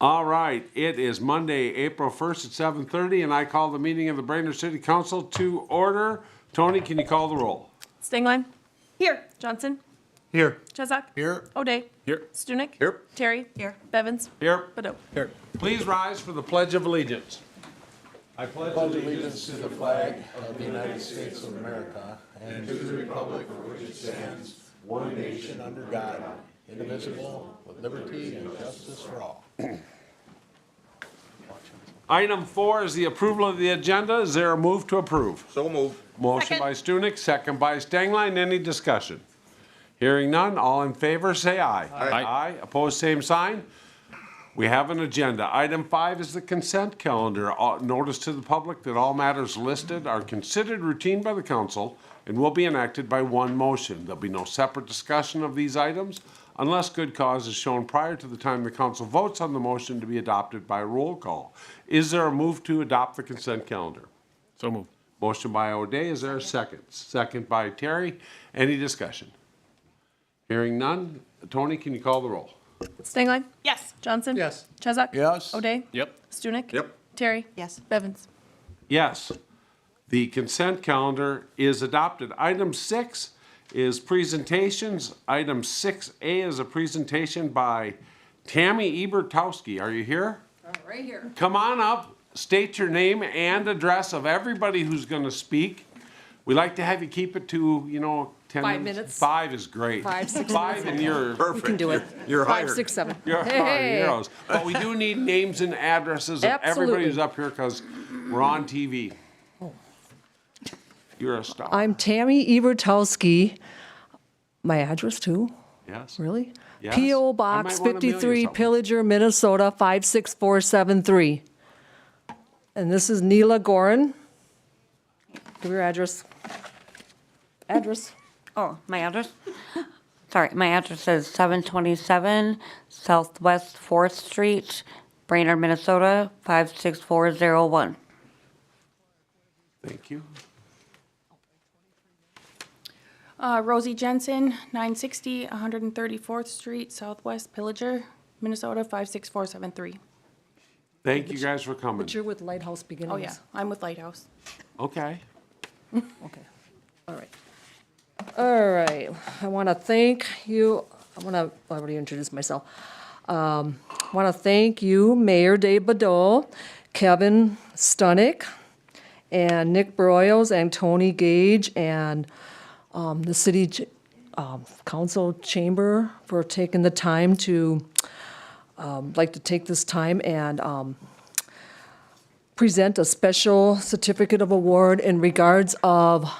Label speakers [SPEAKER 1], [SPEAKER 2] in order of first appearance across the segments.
[SPEAKER 1] All right, it is Monday, April 1st at 7:30, and I call the meeting of the Brainerd City Council to order. Tony, can you call the roll?
[SPEAKER 2] Stingline.
[SPEAKER 3] Here.
[SPEAKER 2] Johnson.
[SPEAKER 4] Here.
[SPEAKER 2] Chezak.
[SPEAKER 4] Here.
[SPEAKER 2] O'Day.
[SPEAKER 4] Here.
[SPEAKER 2] Stunek.
[SPEAKER 4] Here.
[SPEAKER 2] Terry.
[SPEAKER 3] Here.
[SPEAKER 2] Bevins.
[SPEAKER 1] Here.
[SPEAKER 2] Badeau.
[SPEAKER 4] Here.
[SPEAKER 1] Please rise for the Pledge of Allegiance. I pledge
[SPEAKER 4] Allegiance to the flag of the United States of America and to the republic for which it stands, one nation under God, indivisible, with liberty and justice for all.
[SPEAKER 1] Item 4 is the approval of the agenda. Is there a move to approve?
[SPEAKER 4] So moved.
[SPEAKER 1] Motion by Stunek, second by Stengline. Any discussion? Hearing none, all in favor say aye. Aye. Opposed, same sign. We have an agenda. Item 5 is the consent calendar. Notice to the public that all matters listed are considered routine by the council and will be enacted by one motion. There'll be no separate discussion of these items unless good cause is shown prior to the time the council votes on the motion to be adopted by roll call. Is there a move to adopt the consent calendar?
[SPEAKER 4] So moved.
[SPEAKER 1] Motion by O'Day. Is there a second? Second by Terry. Any discussion? Hearing none. Tony, can you call the roll?
[SPEAKER 2] Stingline.
[SPEAKER 3] Yes.
[SPEAKER 2] Johnson.
[SPEAKER 4] Yes.
[SPEAKER 2] Chezak.
[SPEAKER 4] Yes.
[SPEAKER 2] O'Day.
[SPEAKER 4] Yep.
[SPEAKER 2] Stunek.
[SPEAKER 4] Yep.
[SPEAKER 2] Terry.
[SPEAKER 3] Yes.
[SPEAKER 2] Bevins.
[SPEAKER 1] Yes. The consent calendar is adopted. Item 6 is presentations. Item 6A is a presentation by Tammy Ebertowski. Are you here?
[SPEAKER 3] Right here.
[SPEAKER 1] Come on up, state your name and address of everybody who's going to speak. We like to have you keep it to, 10
[SPEAKER 5] 5 minutes.
[SPEAKER 1] 5 is great.
[SPEAKER 5] 5, 6
[SPEAKER 1] 5
[SPEAKER 5] minutes.
[SPEAKER 1] and you're
[SPEAKER 5] We can do it.
[SPEAKER 4] You're
[SPEAKER 5] 5,
[SPEAKER 4] hired.
[SPEAKER 5] 6, 7.
[SPEAKER 1] You're heroes. But we do need names and addresses of everybody
[SPEAKER 5] Absolutely.
[SPEAKER 1] who's up here because we're on TV. You're a star.
[SPEAKER 5] I'm Tammy Ebertowski. My address too?
[SPEAKER 1] Yes.
[SPEAKER 5] Really?
[SPEAKER 1] Yes.
[SPEAKER 5] P.O.
[SPEAKER 1] I
[SPEAKER 5] Box
[SPEAKER 1] might wanna mail you
[SPEAKER 5] 53,
[SPEAKER 1] something.
[SPEAKER 5] Pillager, Minnesota 56473. And this is Neela Gorin. Give your address. Address.
[SPEAKER 3] Oh, my address? Sorry, my address is 727 Southwest 4th Street, Brainerd, Minnesota 56401.
[SPEAKER 1] Thank you.
[SPEAKER 2] Rosie Jensen, 960 134th Street, Southwest Pillager, Minnesota 56473.
[SPEAKER 1] Thank you guys for coming.
[SPEAKER 5] But you're with Lighthouse Beginnings.
[SPEAKER 2] Oh, yeah. I'm with Lighthouse.
[SPEAKER 1] Okay.
[SPEAKER 5] Okay. All right. All right. I want to thank you. I already introduced myself. I want to thank you, Mayor Dave Badeau, Kevin Stunek, and Nick Broyles, and Tony Gage, and the city council chamber for taking the time to, like to take this time and present a special certificate of award in regards of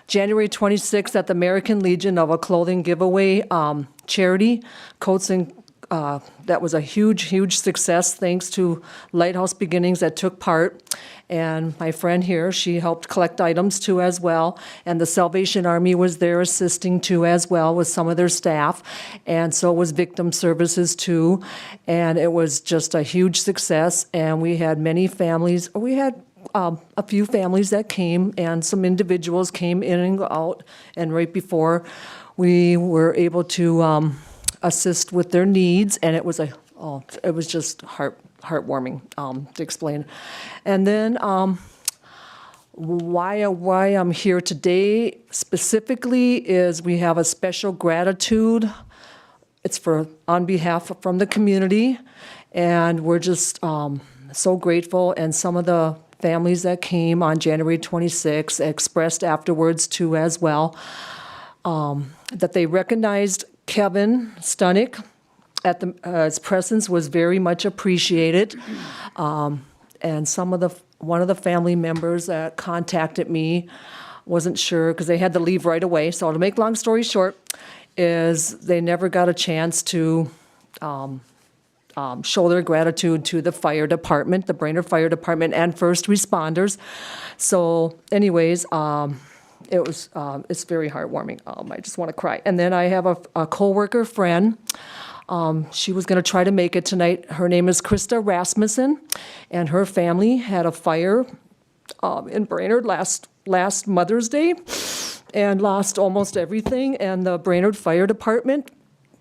[SPEAKER 5] January 26th at the American Legion of a clothing giveaway charity. Coats and that was a huge success thanks to Lighthouse Beginnings that took part. And my friend here, she helped collect items too as well. And the Salvation Army was there assisting too as well with some of their staff. And so was Victim Services too. And it was just a huge success. And we had many families, we had a few families that came and some individuals came in and out. And right before we were able to assist with their needs, and it was just heartwarming to explain. And then why I'm here today specifically is we have a special gratitude. It's on behalf from the community, and we're just so grateful. And some of the families that came on January 26th expressed afterwards too as well that they recognized Kevin Stunek at his presence was very much appreciated. And one of the family members that contacted me wasn't sure because they had to leave right away. So to make long story short, is they never got a chance to show their gratitude to the fire department, the Brainerd Fire Department, and first responders. So, anyways, it's very heartwarming. I just want to cry. And then I have a coworker friend. She was going to try to make it tonight. Her name is Krista Rasmussen, and her family had a fire in Brainerd last Mother's Day and lost almost everything. And the Brainerd Fire Department,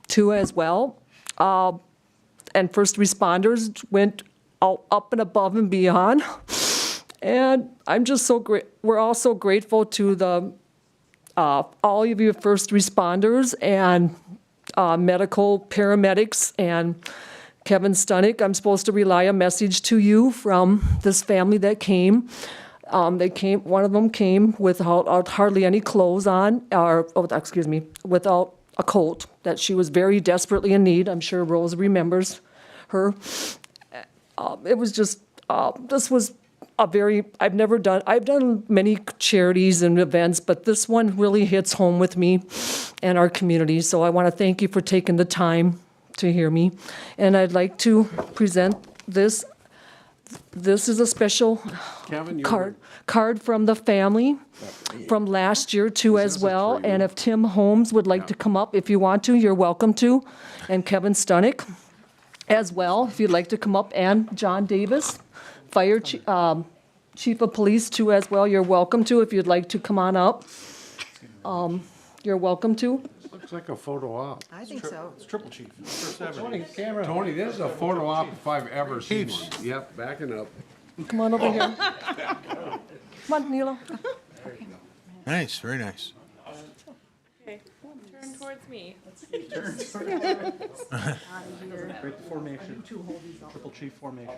[SPEAKER 5] too, as well. and first responders went up and above and beyond. And I'm just so great. We're all so grateful to the all of you first responders and medical paramedics and Kevin Stunick. I'm supposed to relay a message to you from this family that came. One of them came without hardly any clothes on, without a coat that she was very desperately in need. I'm sure Rose remembers her. It was just, this was I've done many charities and events, but this one really hits home with me and our community. So I want to thank you for taking the time to hear me. And I'd like to present this. This is a special
[SPEAKER 1] Kevin,
[SPEAKER 5] card from the family from last year too as well. And if Tim Holmes would like to come up, if you want to, you're welcome to. And Kevin Stunick as well, if you'd like to come up, and John Davis, Fire Chief of Police too as well, you're welcome to if you'd like to come on up. You're welcome to.
[SPEAKER 1] Looks like a photo op.
[SPEAKER 6] I think so.
[SPEAKER 4] It's Triple Chief.
[SPEAKER 1] Tony, this is a photo op if I've ever seen one. Yep, backing up.
[SPEAKER 5] Come on over here. Come on, Neela.
[SPEAKER 4] Nice, very nice.
[SPEAKER 2] Okay, turn towards me.
[SPEAKER 7] Great formation. Triple chief formation.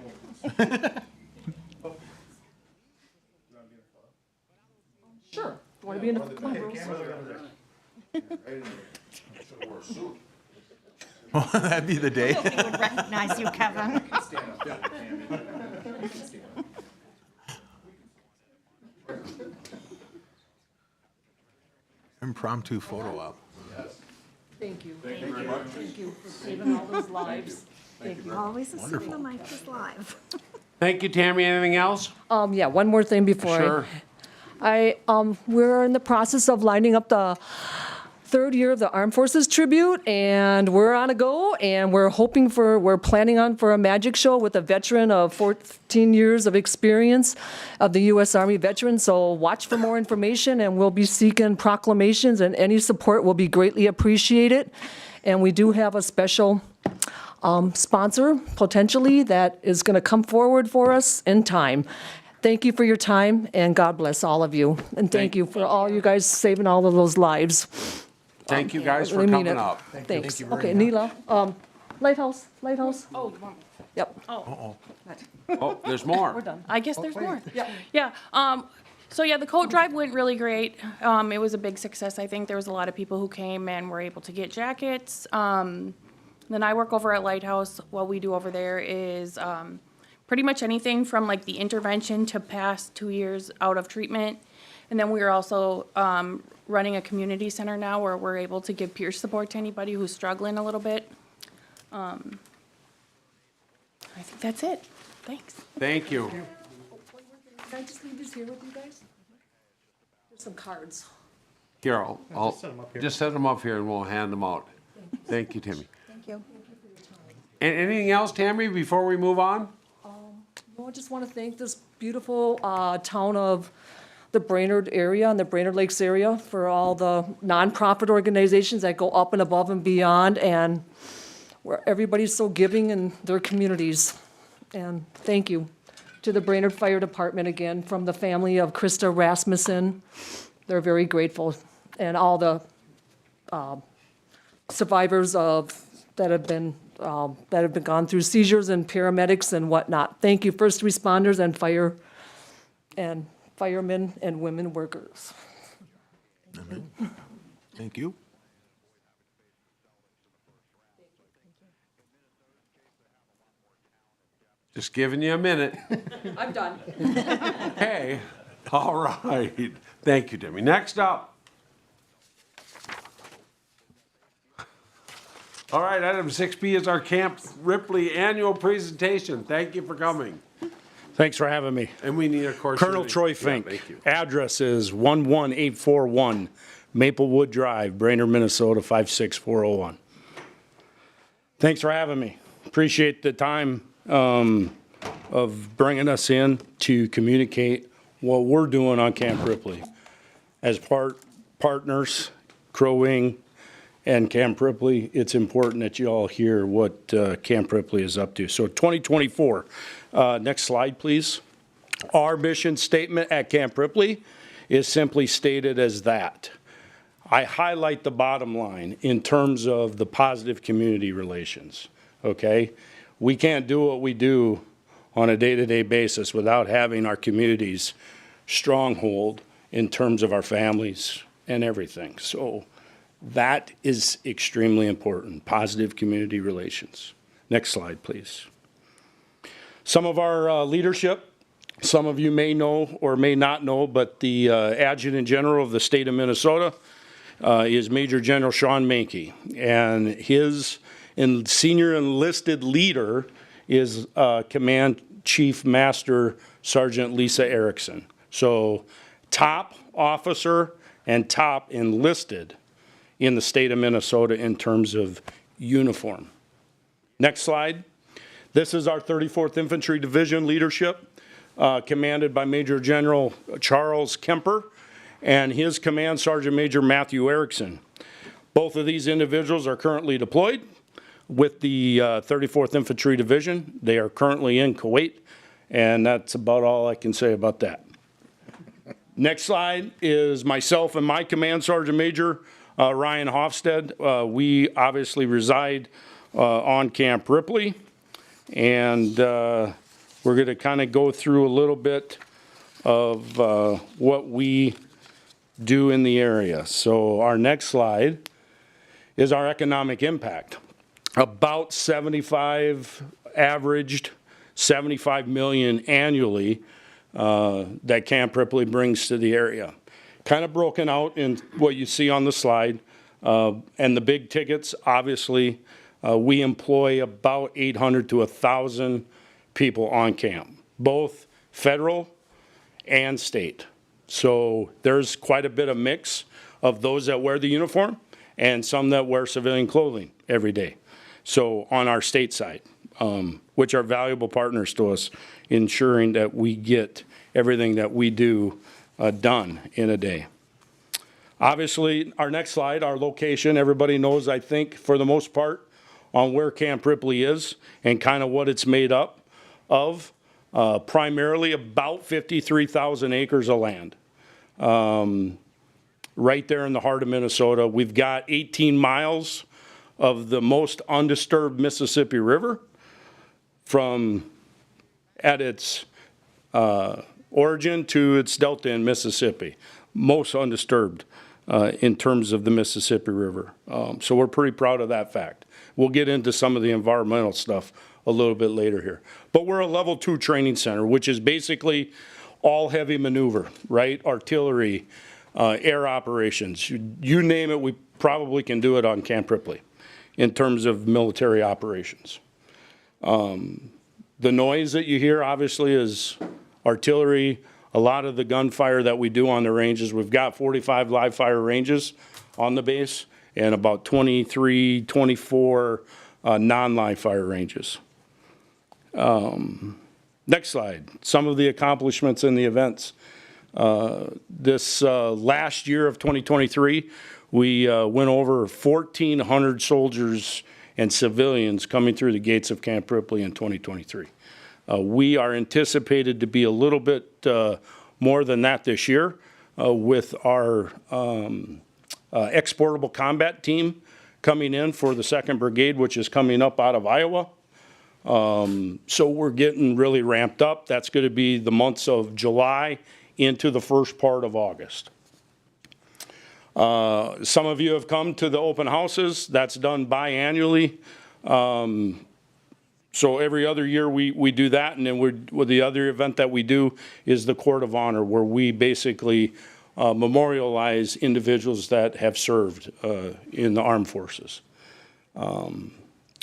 [SPEAKER 5] Sure. Want to be in the, come on, Rose.
[SPEAKER 4] That'd be the day.
[SPEAKER 6] He would recognize you, Kevin.
[SPEAKER 4] Impromptu photo op.
[SPEAKER 5] Thank you. Thank you very much. Thank you for saving all those lives. Thank you.
[SPEAKER 6] Always assume the mic is live.
[SPEAKER 1] Thank you, Tammy. Anything else?
[SPEAKER 5] Yeah, one more thing before
[SPEAKER 1] Sure.
[SPEAKER 5] we're in the process of lining up the third year of the Armed Forces Tribute, and we're on a go, and we're planning on for a magic show with a veteran of 14 years of experience of the U.S. Army veteran. So watch for more information, and we'll be seeking proclamations, and any support will be greatly appreciated. And we do have a special sponsor, potentially, that is going to come forward for us in time. Thank you for your time, and God bless all of you. And thank you for all you guys saving all of those lives.
[SPEAKER 1] Thank you guys for
[SPEAKER 5] Really mean
[SPEAKER 1] coming
[SPEAKER 5] it.
[SPEAKER 1] up.
[SPEAKER 5] Thanks. Okay, Neela, Lighthouse.
[SPEAKER 2] Oh,
[SPEAKER 5] Yep,
[SPEAKER 1] Oh, there's more.
[SPEAKER 5] we're done.
[SPEAKER 2] I guess there's more.
[SPEAKER 5] Yeah.
[SPEAKER 2] Yeah, so yeah, the coat drive went really great. It was a big success. I think there was a lot of people who came and were able to get jackets. Then I work over at Lighthouse. What we do over there is pretty much anything from like the intervention to past 2 years out of treatment. And then we are also running a community center now where we're able to give peer support to anybody who's struggling a little bit. I think that's it. Thanks.
[SPEAKER 1] Thank you.
[SPEAKER 5] Can I just leave this here with you guys? There's some cards.
[SPEAKER 1] Here, I'll just set them up here and we'll hand them out. Thank you, Tammy.
[SPEAKER 6] Thank you.
[SPEAKER 1] And anything else, Tammy, before we move on?
[SPEAKER 5] Well, I just want to thank this beautiful town of the Brainerd area and the Brainerd Lakes area for all the nonprofit organizations that go up and above and beyond, and where everybody's so giving in their communities. And thank you to the Brainerd Fire Department again, from the family of Krista Rasmussen. They're very grateful, and all the survivors that have been gone through seizures, and paramedics and whatnot. Thank you, first responders and firemen and women workers.
[SPEAKER 4] Thank you.
[SPEAKER 1] Just giving you a minute.
[SPEAKER 5] I'm done.
[SPEAKER 1] Okay, all right. Thank you, Tammy. Next up. All right, item 6B is our Camp Ripley annual presentation. Thank you for coming.
[SPEAKER 7] Thanks for having me.
[SPEAKER 1] And we need, of course,
[SPEAKER 7] Colonel
[SPEAKER 1] your name.
[SPEAKER 7] Troy
[SPEAKER 1] Yeah,
[SPEAKER 7] Fink.
[SPEAKER 1] thank you.
[SPEAKER 7] Address is 11841 Maplewood Drive, Brainerd, Minnesota 56401. Thanks for having me. Appreciate the time of bringing us in to communicate what we're doing on Camp Ripley. As partners, Crow Wing and Camp Ripley, it's important that you all hear what Camp Ripley is up to. So 2024, next slide, please. Our mission statement at Camp Ripley is simply stated as that. I highlight the bottom line in terms of the positive community relations, okay? We can't do what we do on a day-to-day basis without having our communities stronghold in terms of our families and everything. So that is extremely important, positive community relations. Next slide, please. Some of our leadership, some of you may know or may not know, but the Adjutant General of the state of Minnesota is Major General Sean Mankey, and his senior enlisted leader is Command Chief Master Sergeant Lisa Erickson. So top officer and top enlisted in the state of Minnesota in terms of uniform. Next slide. This is our 34th Infantry Division leadership, commanded by Major General Charles Kemper and his Command Sergeant Major Matthew Erickson. Both of these individuals are currently deployed with the 34th Infantry Division. They are currently in Kuwait, and that's about all I can say about that. Next slide is myself and my Command Sergeant Major, Ryan Hofstad. We obviously reside on Camp Ripley, and we're going to kind of go through a little bit of what we do in the area. So our next slide is our economic impact. About 75 million annually that Camp Ripley brings to the area. Kind of broken out in what you see on the slide. And the big tickets, obviously, we employ about 800 to 1,000 people on camp, both federal and state. So there's quite a bit of mix of those that wear the uniform and some that wear civilian clothing every day. So on our state side, which are valuable partners to us, ensuring that we get everything that we do done in a day. Obviously, our next slide, our location, everybody knows, I think, for the most part, on where Camp Ripley is and kind of what it's made up of. Primarily about 53,000 acres of land. Right there in the heart of Minnesota. We've got 18 miles of the most undisturbed Mississippi River from at its origin to its delta in Mississippi. Most undisturbed in terms of the Mississippi River. So we're pretty proud of that fact. We'll get into some of the environmental stuff a little bit later here. But we're a level 2 training center, which is basically all heavy maneuver, right? Artillery, air operations, you name it, we probably can do it on Camp Ripley in terms of military operations. The noise that you hear obviously is artillery. A lot of the gunfire that we do on the ranges, we've got 45 live fire ranges on the base and about 23, 24 non-live fire ranges. Next slide, some of the accomplishments in the events. This last year of 2023, we went over 1,400 soldiers and civilians coming through the gates of Camp Ripley in 2023. We are anticipated to be a little bit more than that this year with our exportable combat team coming in for the 2nd Brigade, which is coming up out of Iowa. So we're getting really ramped up. That's going to be the months of July into the first part of August. Some of you have come to the open houses. That's done biannually. So every other year we do that, and then the other event that we do is the Court of Honor, where we basically memorialize individuals that have served in the armed forces.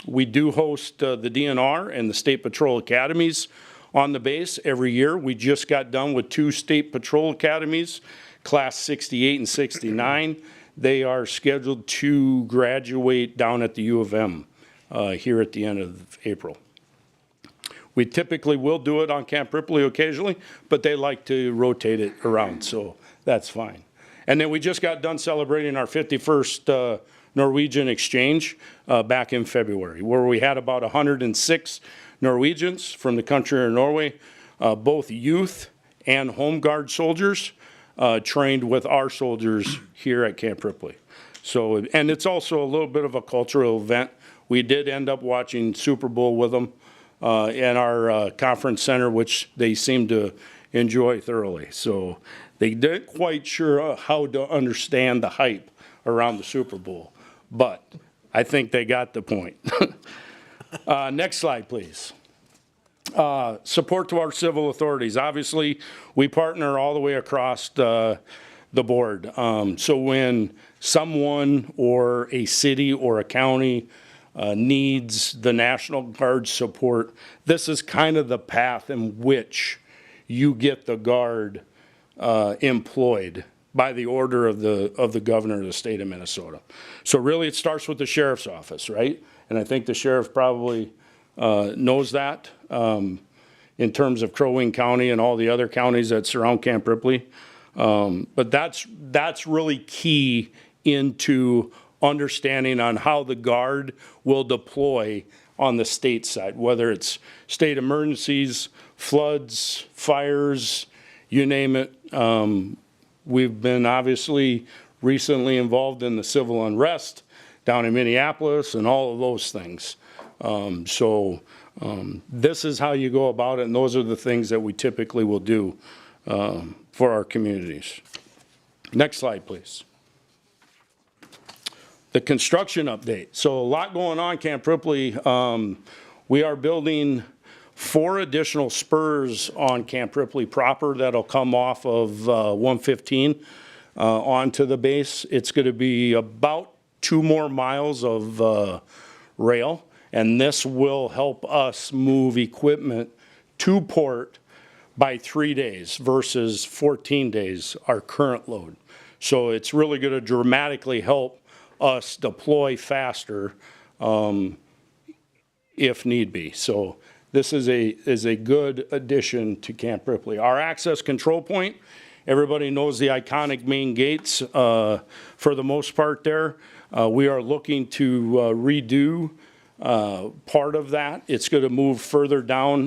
[SPEAKER 7] We do host the DNR and the State Patrol Academies on the base every year. We just got done with 2 State Patrol Academies, Class 68 and 69. They are scheduled to graduate down at the U of M here at the end of April. We typically will do it on Camp Ripley occasionally, but they like to rotate it around, so that's fine. And then we just got done celebrating our 51st Norwegian exchange back in February, where we had about 106 Norwegians from the country of Norway, both youth and Home Guard soldiers, trained with our soldiers here at Camp Ripley. So, and it's also a little bit of a cultural event. We did end up watching Super Bowl with them in our conference center, which they seemed to enjoy thoroughly. So they didn't quite sure how to understand the hype around the Super Bowl, but I think they got the point. Next slide, please. Support to our civil authorities. Obviously, we partner all the way across the board. So when someone or a city or a county needs the National Guard support, this is kind of the path in which you get the Guard employed by the order of the governor of the state of Minnesota. So really, it starts with the sheriff's office, right? And I think the sheriff probably knows that in terms of Crow Wing County and all the other counties that surround Camp Ripley. But that's really key into understanding on how the Guard will deploy on the state side, whether it's state emergencies, floods, fires, you name it. We've been obviously recently involved in the civil unrest down in Minneapolis and all of those things. This is how you go about it, and those are the things that we typically will do for our communities. Next slide, please. The construction update. So a lot going on, Camp Ripley. We are building 4 additional spurs on Camp Ripley proper that'll come off of 115 onto the base. It's going to be about 2 more miles of rail, and this will help us move equipment to port by 3 days versus 14 days, our current load. So it's really going to dramatically help us deploy faster if need be. So this is a good addition to Camp Ripley. Our access control point, everybody knows the iconic main gates for the most part there. We are looking to redo part of that. It's going to move further down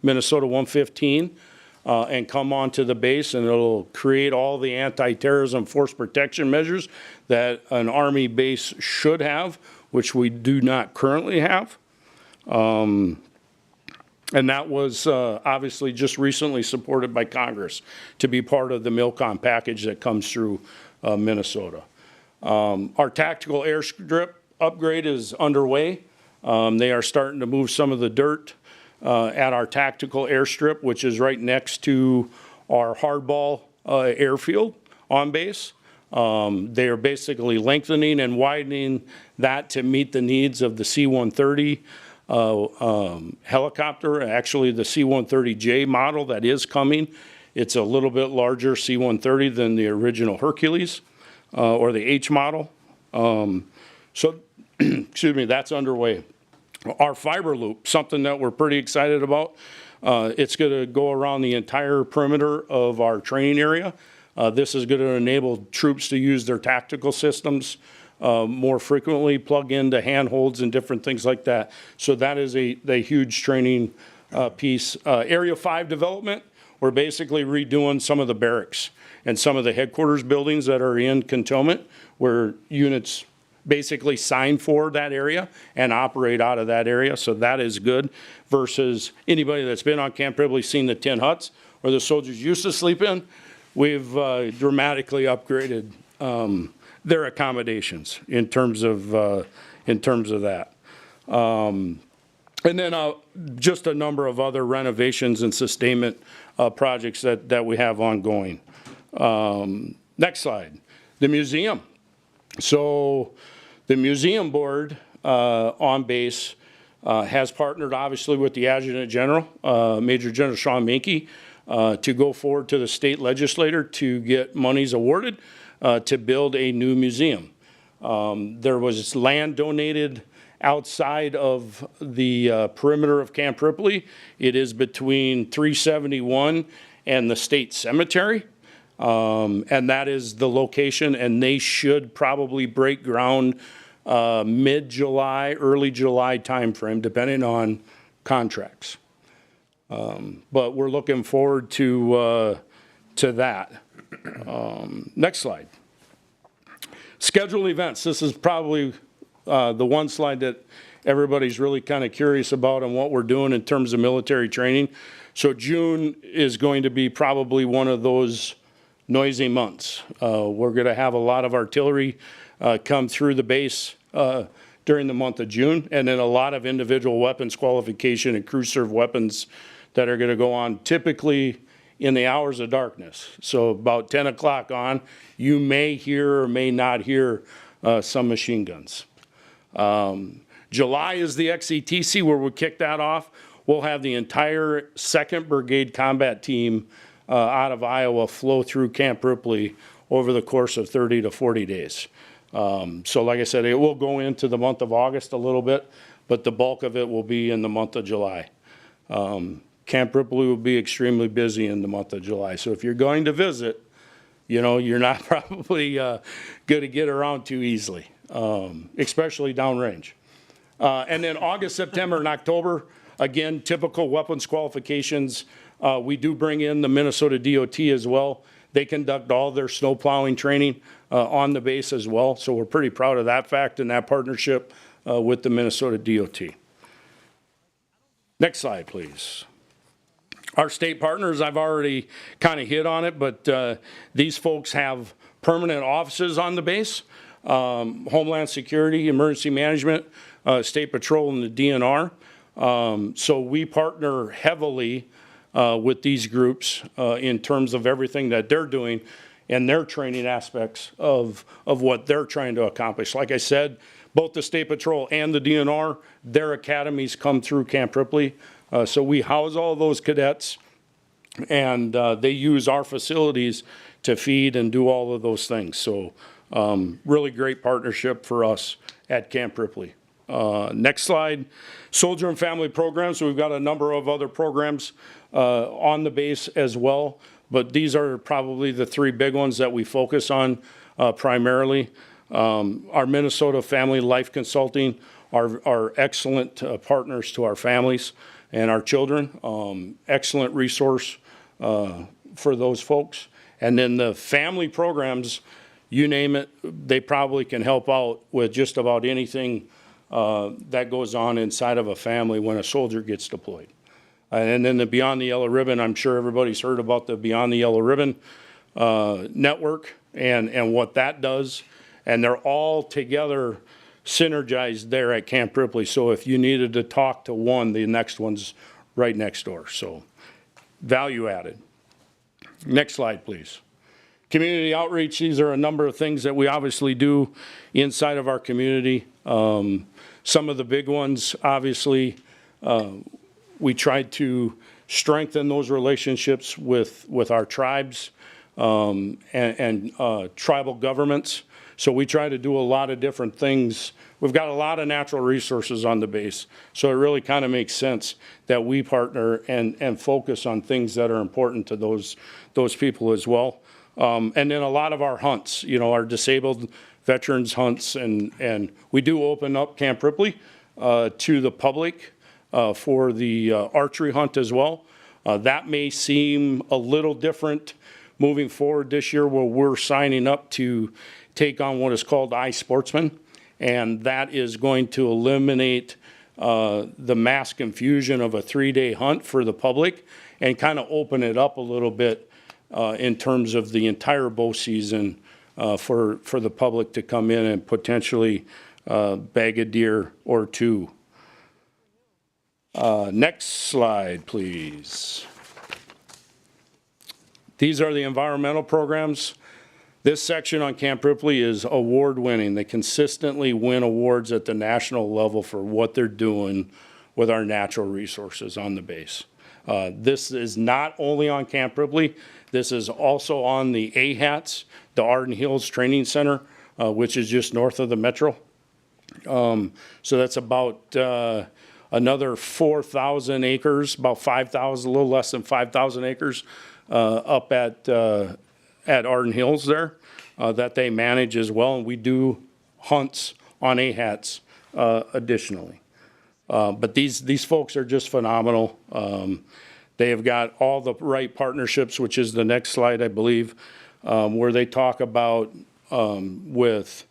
[SPEAKER 7] Minnesota 115 and come onto the base, and it'll create all the anti-terrorism force protection measures that an Army base should have, which we do not currently have. And that was obviously just recently supported by Congress to be part of the MILCOM package that comes through Minnesota. Our tactical airstrip upgrade is underway. They are starting to move some of the dirt at our tactical airstrip, which is right next to our hardball airfield on base. They are basically lengthening and widening that to meet the needs of the C-130 helicopter, actually the C-130J model that is coming. It's a little bit larger C-130 than the original Hercules or the H model. So, excuse me, that's underway. Our fiber loop, something that we're pretty excited about. It's going to go around the entire perimeter of our training area. This is going to enable troops to use their tactical systems more frequently, plug into handholds and different things like that. So that is a huge training piece. Area 5 development, we're basically redoing some of the barracks and some of the headquarters buildings that are in cantonment where units basically sign for that area and operate out of that area. So that is good versus anybody that's been on Camp Ripley seen the tin huts where the soldiers used to sleep in. We've dramatically upgraded their accommodations in terms of that. And then just a number of other renovations and sustainment projects that we have ongoing. Next slide, the museum. So the museum board on base has partnered obviously with the Adjutant General, Major General Sean Mankey, to go forward to the state legislature to get monies awarded to build a new museum. There was land donated outside of the perimeter of Camp Ripley. It is between 371 and the state cemetery. And that is the location, and they should probably break ground mid-July, early July timeframe, depending on contracts. But we're looking forward to that. Next slide. Scheduled events. This is probably the one slide that everybody's really kind of curious about and what we're doing in terms of military training. So June is going to be probably one of those noisy months. We're going to have a lot of artillery come through the base during the month of June, and then a lot of individual weapons qualification and crew serve weapons that are going to go on typically in the hours of darkness. So about 10 o'clock on, you may hear or may not hear some machine guns. July is the XETC where we kick that off. We'll have the entire 2nd Brigade Combat Team out of Iowa flow through Camp Ripley over the course of 30 to 40 days. So like I said, it will go into the month of August a little bit, but the bulk of it will be in the month of July. Camp Ripley will be extremely busy in the month of July. So if you're going to visit, you know, you're not probably going to get around too easily, especially downrange. And then August, September, and October, again, typical weapons qualifications. We do bring in the Minnesota DOT as well. They conduct all their snow plowing training on the base as well. So we're pretty proud of that fact and that partnership with the Minnesota DOT. Next slide, please. Our state partners, I've already kind of hit on it, but these folks have permanent offices on the base, Homeland Security, Emergency Management, State Patrol, and the DNR. So we partner heavily with these groups in terms of everything that they're doing and their training aspects of what they're trying to accomplish. Like I said, both the State Patrol and the DNR, their academies come through Camp Ripley. So we house all those cadets, and they use our facilities to feed and do all of those things. So really great partnership for us at Camp Ripley. Next slide, soldier and family programs. So we've got a number of other programs on the base as well, but these are probably the 3 big ones that we focus on primarily. Our Minnesota Family Life Consulting are excellent partners to our families and our children. Excellent resource for those folks. And then the family programs, you name it, they probably can help out with just about anything that goes on inside of a family when a soldier gets deployed. And then the Beyond the Yellow Ribbon, I'm sure everybody's heard about the Beyond the Yellow Ribbon network and what that does. And they're all together synergized there at Camp Ripley. So if you needed to talk to one, the next one's right next door. So value added. Next slide, please. Community outreach, these are a number of things that we obviously do inside of our community. Some of the big ones, obviously, we try to strengthen those relationships with our tribes and tribal governments. So we try to do a lot of different things. We've got a lot of natural resources on the base, so it really kind of makes sense that we partner and focus on things that are important to those people as well. And then a lot of our hunts, you know, our disabled veterans hunts, and we do open up Camp Ripley to the public for the archery hunt as well. That may seem a little different moving forward this year, where we're signing up to take on what is called iSportsman, and that is going to eliminate the mass confusion of a 3-day hunt for the public and kind of open it up a little bit in terms of the entire bow season for the public to come in and potentially bag a deer or two. Next slide, please. These are the environmental programs. This section on Camp Ripley is award-winning. They consistently win awards at the national level for what they're doing with our natural resources on the base. This is not only on Camp Ripley, this is also on the AHATS, the Arden Hills Training Center, which is just north of the metro. So that's about another 4,000 acres, about 5,000, a little less than 5,000 acres up at at Arden Hills there that they manage as well, and we do hunts on AHATs additionally. But these folks are just phenomenal. They have got all the right partnerships, which is the next slide, I believe, where they talk about with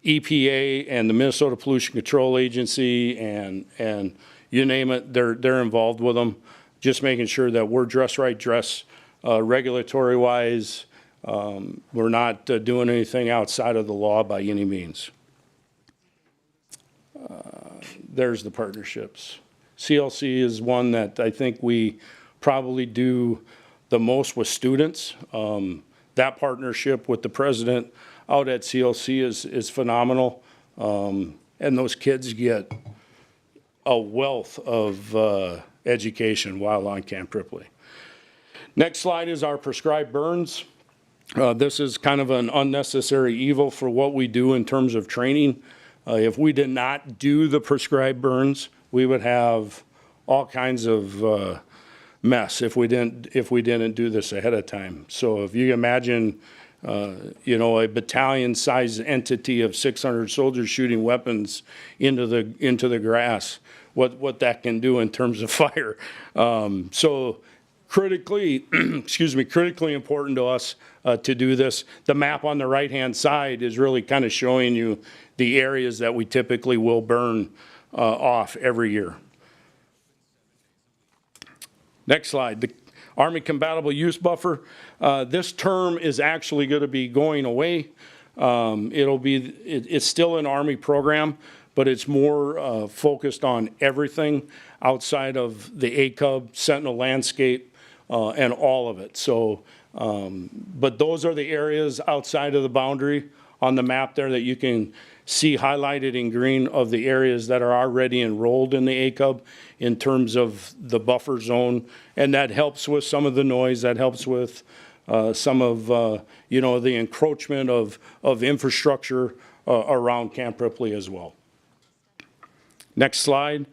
[SPEAKER 7] EPA and the Minnesota Pollution Control Agency and you name it, they're involved with them. Just making sure that we're dressed right, regulatory wise. We're not doing anything outside of the law by any means. There's the partnerships. CLC is one that I think we probably do the most with students. That partnership with the president out at CLC is phenomenal. And those kids get a wealth of education while on Camp Ripley. Next slide is our prescribed burns. This is kind of an unnecessary evil for what we do in terms of training. If we did not do the prescribed burns, we would have all kinds of mess if we didn't do this ahead of time. So if you imagine, a battalion-sized entity of 600 soldiers shooting weapons into the grass, what that can do in terms of fire. So critically, critically important to us to do this. The map on the right-hand side is really kind of showing you the areas that we typically will burn off every year. Next slide, the Army Compatible Use Buffer. This term is actually going to be going away. It's still an Army program, but it's more focused on everything outside of the ACUB, Sentinel Landscape, and all of it. So, but those are the areas outside of the boundary on the map there that you can see highlighted in green of the areas that are already enrolled in the ACUB in terms of the buffer zone. And that helps with some of the noise, that helps with some of, the encroachment of infrastructure around Camp Ripley as well. Next slide,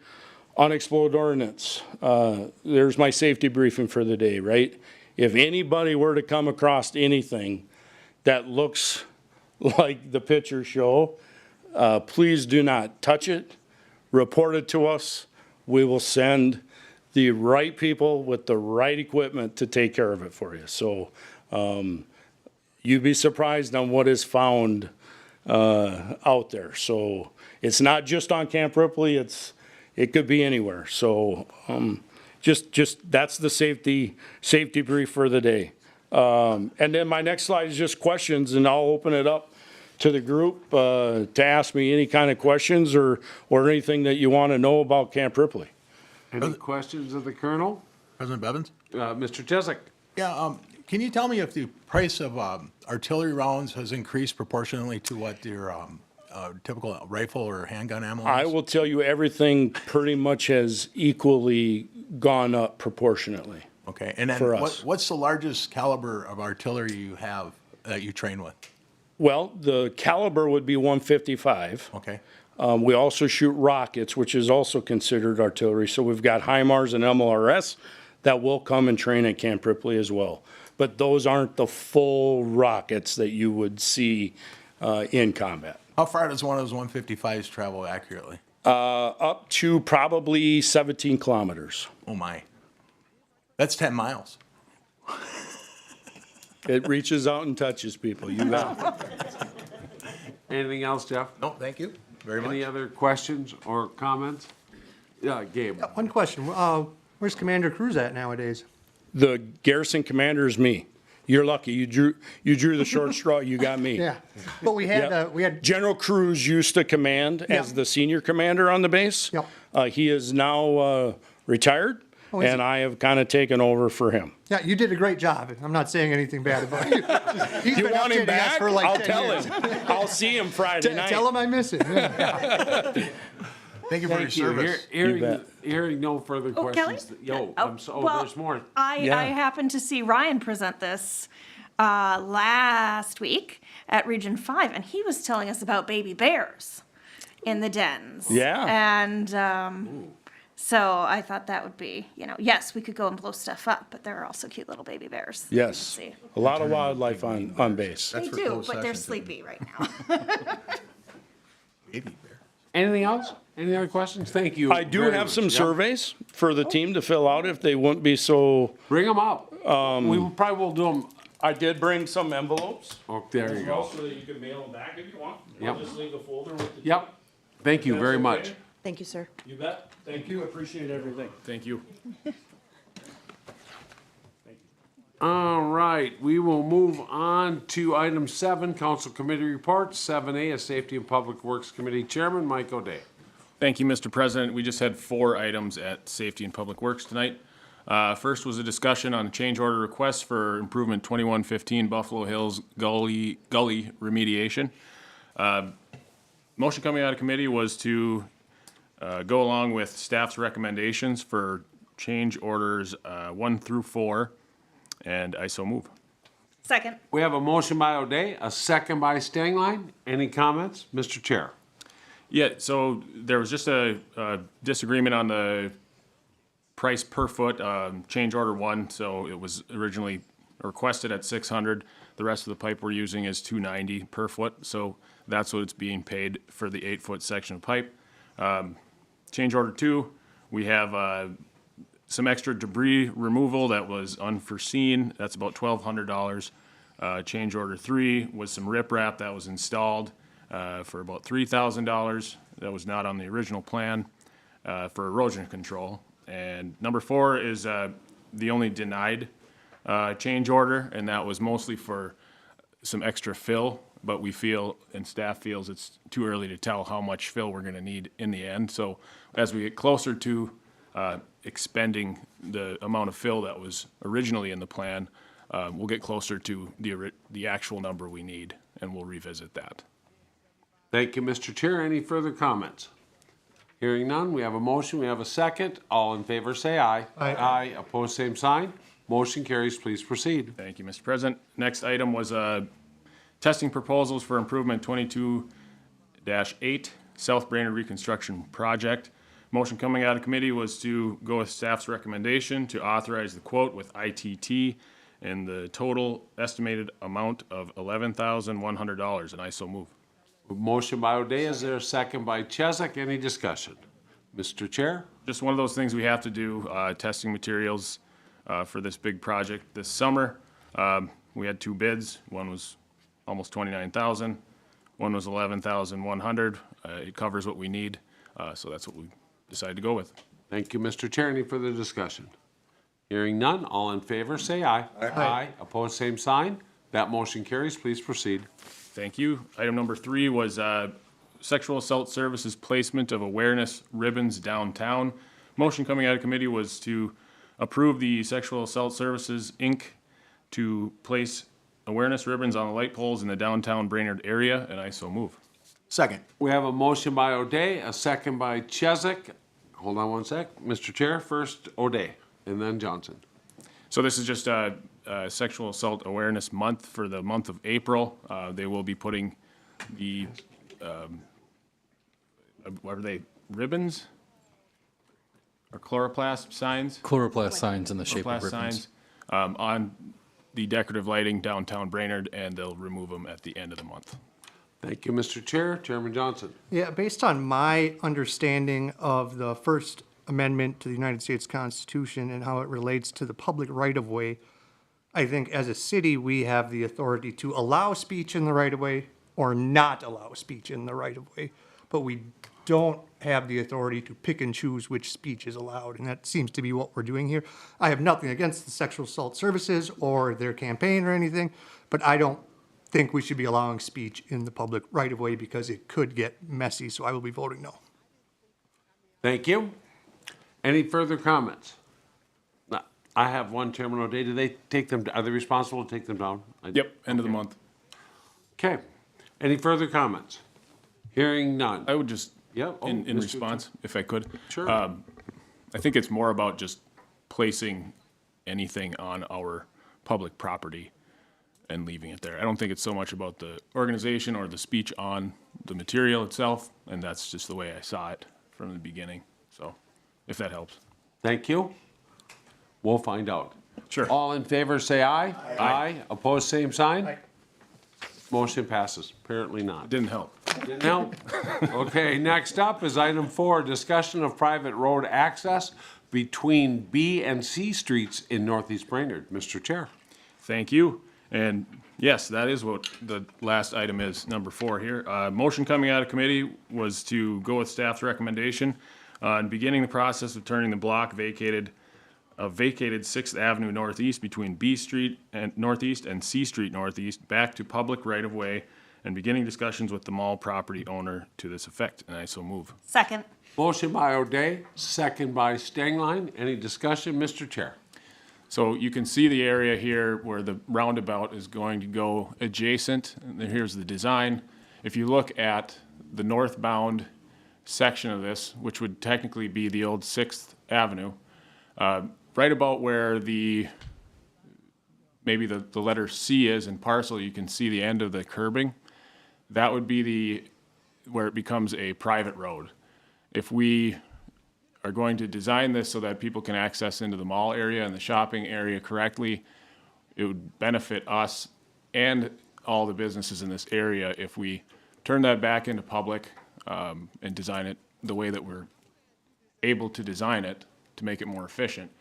[SPEAKER 7] unexploded ordnance. There's my safety briefing for the day, right? If anybody were to come across anything that looks like the pictures show, please do not touch it, report it to us. We will send the right people with the right equipment to take care of it for you. So you'd be surprised on what is found out there. So it's not just on Camp Ripley, it could be anywhere. So just that's the safety brief for the day. And then my next slide is just questions, and I'll open it up to the group to ask me any kind of questions or anything that you want to know about Camp Ripley.
[SPEAKER 1] Any questions of the Colonel?
[SPEAKER 4] President Bevins?
[SPEAKER 1] Mr. Chesak?
[SPEAKER 4] Yeah, can you tell me if the price of artillery rounds has increased proportionally to what your typical rifle or handgun ammo is?
[SPEAKER 7] I will tell you everything pretty much has equally gone up proportionately.
[SPEAKER 4] Okay, and then
[SPEAKER 7] for us.
[SPEAKER 4] what's the largest caliber of artillery you have that you train with?
[SPEAKER 7] Well, the caliber would be 155.
[SPEAKER 4] Okay.
[SPEAKER 7] We also shoot rockets, which is also considered artillery. So we've got HIMARS and MLRS that will come and train at Camp Ripley as well. But those aren't the full rockets that you would see in combat.
[SPEAKER 4] How far does one of those 155s travel accurately?
[SPEAKER 7] Up to probably 17 kilometers.
[SPEAKER 4] Oh my. That's 10 miles.
[SPEAKER 7] It reaches out and touches people. You bet.
[SPEAKER 1] Anything else, Jeff?
[SPEAKER 4] No, thank you very much.
[SPEAKER 1] Any other questions or comments? Yeah, Gabe.
[SPEAKER 8] One question. Where's Commander Cruz at nowadays?
[SPEAKER 7] The garrison commander is me. You're lucky. You drew the short straw. You got me.
[SPEAKER 8] Yeah, but we had
[SPEAKER 7] Yep. General Cruz used to command as
[SPEAKER 8] Yep.
[SPEAKER 7] the senior commander on the base.
[SPEAKER 8] Yep.
[SPEAKER 7] He is now retired,
[SPEAKER 8] Oh, is
[SPEAKER 7] and
[SPEAKER 8] he?
[SPEAKER 7] I have kind of taken over for him.
[SPEAKER 8] Yeah, you did a great job. I'm not saying anything bad about you. He's
[SPEAKER 7] You
[SPEAKER 8] been
[SPEAKER 7] want him
[SPEAKER 8] updating us
[SPEAKER 7] back?
[SPEAKER 8] for like
[SPEAKER 7] I'll
[SPEAKER 8] 10
[SPEAKER 7] tell
[SPEAKER 8] years.
[SPEAKER 7] him. I'll see him Friday night.
[SPEAKER 8] Tell him I miss him. Yeah.
[SPEAKER 4] Thank you for your service.
[SPEAKER 1] Hearing no further
[SPEAKER 6] Oh, Kelly?
[SPEAKER 1] questions. Yo,
[SPEAKER 6] Well,
[SPEAKER 1] there's more.
[SPEAKER 7] Yeah.
[SPEAKER 6] I happened to see Ryan present this last week at Region 5, and he was telling us about baby bears in the dens.
[SPEAKER 7] Yeah.
[SPEAKER 6] And So I thought that would be, yes, we could go and blow stuff up, but there are also cute little baby bears.
[SPEAKER 7] Yes,
[SPEAKER 6] See.
[SPEAKER 7] a lot of wildlife on base.
[SPEAKER 6] They
[SPEAKER 4] for
[SPEAKER 6] do,
[SPEAKER 4] closed
[SPEAKER 6] but they're
[SPEAKER 4] session,
[SPEAKER 6] sleepy right now.
[SPEAKER 4] Baby bear.
[SPEAKER 1] Anything else? Any other questions? Thank you.
[SPEAKER 7] I do
[SPEAKER 1] very
[SPEAKER 7] have
[SPEAKER 1] much.
[SPEAKER 7] some
[SPEAKER 1] Yep.
[SPEAKER 7] surveys for the team to fill out if they wouldn't be so,
[SPEAKER 1] Bring them up. We will probably will do them.
[SPEAKER 7] I did bring some envelopes.
[SPEAKER 1] Oh, there you go.
[SPEAKER 7] So that you can mail them back if you want.
[SPEAKER 1] Yep.
[SPEAKER 7] I'll just leave a folder with the.
[SPEAKER 1] Yep. Thank you
[SPEAKER 7] That's
[SPEAKER 1] very
[SPEAKER 7] okay.
[SPEAKER 1] much.
[SPEAKER 9] Thank you, sir.
[SPEAKER 7] You bet. Thank you. Appreciate everything. Thank you.
[SPEAKER 1] All right, we will move on to item 7, council committee reports. 7A is Safety and Public Works Committee Chairman Mike O'Day.
[SPEAKER 10] Thank you, Mr. President. We just had 4 items at Safety and Public Works tonight. First was a discussion on change order requests for improvement 2115 Buffalo Hills Gully remediation. Motion coming out of committee was to go along with staff's recommendations for change orders 1 through 4, and I so move.
[SPEAKER 6] Second.
[SPEAKER 1] We have a motion by O'Day, a second by Stengline. Any comments? Mr. Chair.
[SPEAKER 10] Yeah, so there was just a disagreement on the price per foot, change order 1, so it was originally requested at 600. The rest of the pipe we're using is 290 per foot, so that's what it's being paid for the 8-foot section of pipe. Change order 2, we have some extra debris removal that was unforeseen. That's about $1,200. Change order 3 was some riprap that was installed for about $3,000. That was not on the original plan for erosion control. And number 4 is the only denied change order, and that was mostly for some extra fill, but we feel, and staff feels, it's too early to tell how much fill we're gonna need in the end. So as we get closer to expending the amount of fill that was originally in the plan, we'll get closer to the actual number we need, and we'll revisit that.
[SPEAKER 1] Thank you, Mr. Chair. Any further comments? Hearing none, we have a motion, we have a second. All in favor, say aye.
[SPEAKER 8] Aye.
[SPEAKER 1] Aye, opposed, same sign. Motion carries. Please proceed.
[SPEAKER 10] Thank you, Mr. President. Next item was testing proposals for improvement 22-8 South Brainerd Reconstruction Project. Motion coming out of committee was to go with staff's recommendation to authorize the quote with ITT and the total estimated amount of $11,100, and I so move.
[SPEAKER 1] Motion by O'Day. Is there a second by Chesak? Any discussion? Mr. Chair?
[SPEAKER 10] Just one of those things we have to do, testing materials for this big project this summer. We had 2 bids. One was almost $29,000. One was $11,100. It covers what we need, so that's what we decided to go with.
[SPEAKER 1] Thank you, Mr. Chair. Any further discussion? Hearing none, all in favor, say aye. Aye. Opposed, same sign. That motion carries. Please proceed.
[SPEAKER 10] Thank you. Item number 3 was sexual assault services placement of awareness ribbons downtown. Motion coming out of committee was to approve the Sexual Assault Services, Inc. to place awareness ribbons on the light poles in the downtown Brainerd area, and I so move.
[SPEAKER 4] Second.
[SPEAKER 1] We have a motion by O'Day, a second by Chesak. Hold on one sec. Mr. Chair, first O'Day, and then Johnson.
[SPEAKER 10] So this is just a Sexual Assault Awareness Month for the month of April. They will be putting the, what are they, ribbons? Or chloroplast signs?
[SPEAKER 11] Chloroplast signs in the shape of
[SPEAKER 10] Chloroplast
[SPEAKER 11] ribbons.
[SPEAKER 10] signs on the decorative lighting downtown Brainerd, and they'll remove them at the end of the month.
[SPEAKER 1] Thank you, Mr. Chair. Chairman Johnson.
[SPEAKER 8] Yeah, based on my understanding of the First Amendment to the United States Constitution and how it relates to the public right-of-way, I think as a city, we have the authority to allow speech in the right-of-way or not allow speech in the right-of-way, but we don't have the authority to pick and choose which speech is allowed, and that seems to be what we're doing here. I have nothing against the sexual assault services or their campaign or anything, but I don't think we should be allowing speech in the public right-of-way because it could get messy, so I will be voting no.
[SPEAKER 1] Thank you. Any further comments? No, I have one, Chairman O'Day. Do they take them, are they responsible to take them down?
[SPEAKER 10] Yep, end of the month.
[SPEAKER 1] Okay. Any further comments? Hearing none.
[SPEAKER 10] I would just,
[SPEAKER 1] Yeah, oh,
[SPEAKER 10] in
[SPEAKER 1] Mr.
[SPEAKER 10] response, if I could.
[SPEAKER 1] Sure.
[SPEAKER 10] I think it's more about just placing anything on our public property and leaving it there. I don't think it's so much about the organization or the speech on the material itself, and that's just the way I saw it from the beginning, so. if that helps.
[SPEAKER 1] Thank you. We'll find out.
[SPEAKER 10] Sure.
[SPEAKER 1] All in favor, say aye. Aye. Opposed, same sign. Motion passes. Apparently not.
[SPEAKER 10] Didn't help.
[SPEAKER 1] Didn't help. Okay, next up is item 4, discussion of private road access between B and C streets in Northeast Brainerd. Mr. Chair.
[SPEAKER 10] Thank you. And yes, that is what the last item is, number 4 here. Motion coming out of committee was to go with staff's recommendation on beginning the process of turning the block vacated 6th Avenue Northeast between B Street and Northeast and C Street Northeast back to public right-of-way and beginning discussions with the mall property owner to this effect. And I so move.
[SPEAKER 6] Second.
[SPEAKER 1] Motion by O'Day, second by Stengline. Any discussion, Mr. Chair?
[SPEAKER 10] So you can see the area here where the roundabout is going to go adjacent. And then here's the design. If you look at the northbound section of this, which would technically be the old 6th Avenue, right about where maybe the letter C is in parcel, you can see the end of the curbing. That would be where it becomes a private road. If we are going to design this so that people can access into the mall area and the shopping area correctly, it would benefit us and all the businesses in this area if we turn that back into public and design it the way that we're able to design it to make it more efficient.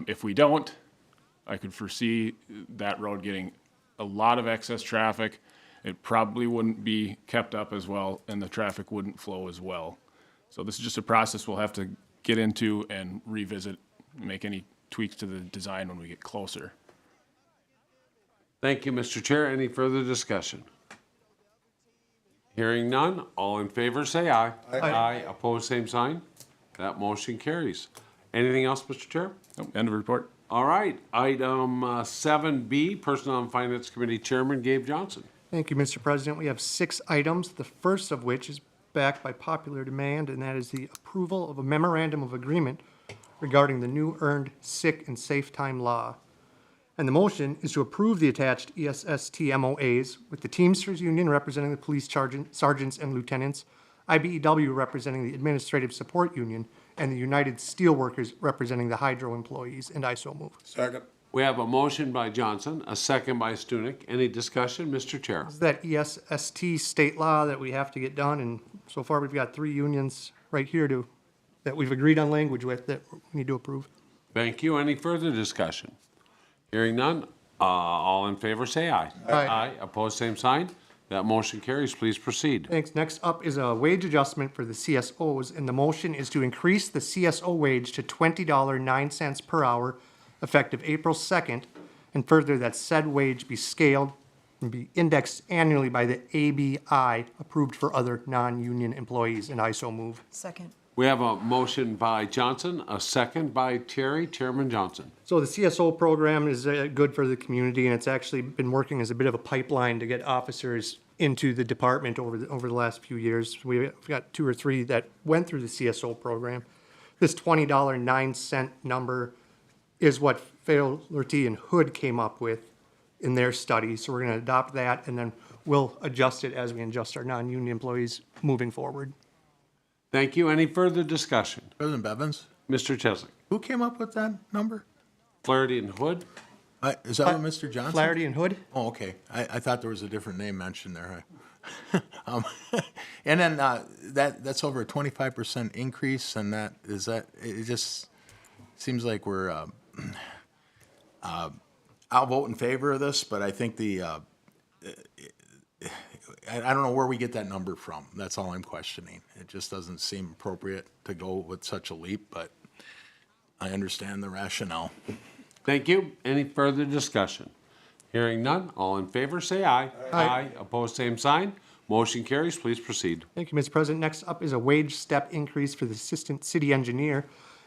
[SPEAKER 10] If we don't, I could foresee that road getting a lot of excess traffic. It probably wouldn't be kept up as well, and the traffic wouldn't flow as well. So this is just a process we'll have to get into and revisit, make any tweaks to the design when we get closer.
[SPEAKER 1] Thank you, Mr. Chair. Any further discussion? Hearing none, all in favor say aye. Aye. Opposed, same sign. That motion carries. Anything else, Mr. Chair?
[SPEAKER 10] Nope, end of report.
[SPEAKER 1] All right, item 7B, Personnel and Finance Committee Chairman Gabe Johnson.
[SPEAKER 8] Thank you, Mr. President. We have 6 items, the first of which is backed by popular demand, and that is the approval of a memorandum of agreement regarding the new earned sick and safe time law. And the motion is to approve the attached ESST MOAs with the Teamsters Union representing the police sergeants and lieutenants, IBEW representing the Administrative Support Union, and the United Steelworkers representing the hydro employees, and I so move.
[SPEAKER 4] Second.
[SPEAKER 1] We have a motion by Johnson, a second by Stunek. Any discussion, Mr. Chair?
[SPEAKER 8] Is that ESST state law that we have to get done, and so far we've got 3 unions right here that we've agreed on language with that we need to approve.
[SPEAKER 1] Thank you. Any further discussion? Hearing none, all in favor say aye.
[SPEAKER 8] Aye.
[SPEAKER 1] Opposed, same sign. That motion carries. Please proceed.
[SPEAKER 8] Thanks. Next up is a wage adjustment for the CSOs, and the motion is to increase the CSO wage to $20.09 per hour effective April 2nd, and further that said wage be scaled and be indexed annually by the ABI approved for other non-union employees, and I so move.
[SPEAKER 9] Second.
[SPEAKER 1] We have a motion by Johnson, a second by Terry. Chairman Johnson.
[SPEAKER 8] So the CSO program is good for the community, and it's actually been working as a bit of a pipeline to get officers into the department over the last few years. We've got 2 or 3 that went through the CSO program. This $20.09 number is what Fairleigh and Hood came up with in their study. So we're going to adopt that, and then we'll adjust it as we adjust our non-union employees moving forward.
[SPEAKER 1] Thank you. Any further discussion?
[SPEAKER 4] President Bevins,
[SPEAKER 1] Mr. Chesak.
[SPEAKER 4] who came up with that number?
[SPEAKER 1] Flaherty and Hood.
[SPEAKER 4] Is that what Mr. Johnson?
[SPEAKER 8] Flaherty and Hood?
[SPEAKER 4] Oh, okay. I thought there was a different name mentioned there. And then that's over a 25% increase, and it just seems like we're, I'll vote in favor of this, but I think I don't know where we get that number from. That's all I'm questioning. It just doesn't seem appropriate to go with such a leap, but I understand the rationale.
[SPEAKER 1] Thank you. Any further discussion? Hearing none, all in favor say aye. Aye. Opposed, same sign. Motion carries. Please proceed.
[SPEAKER 8] Thank you, Mr. President. Next up is a wage step increase for the Assistant City Engineer.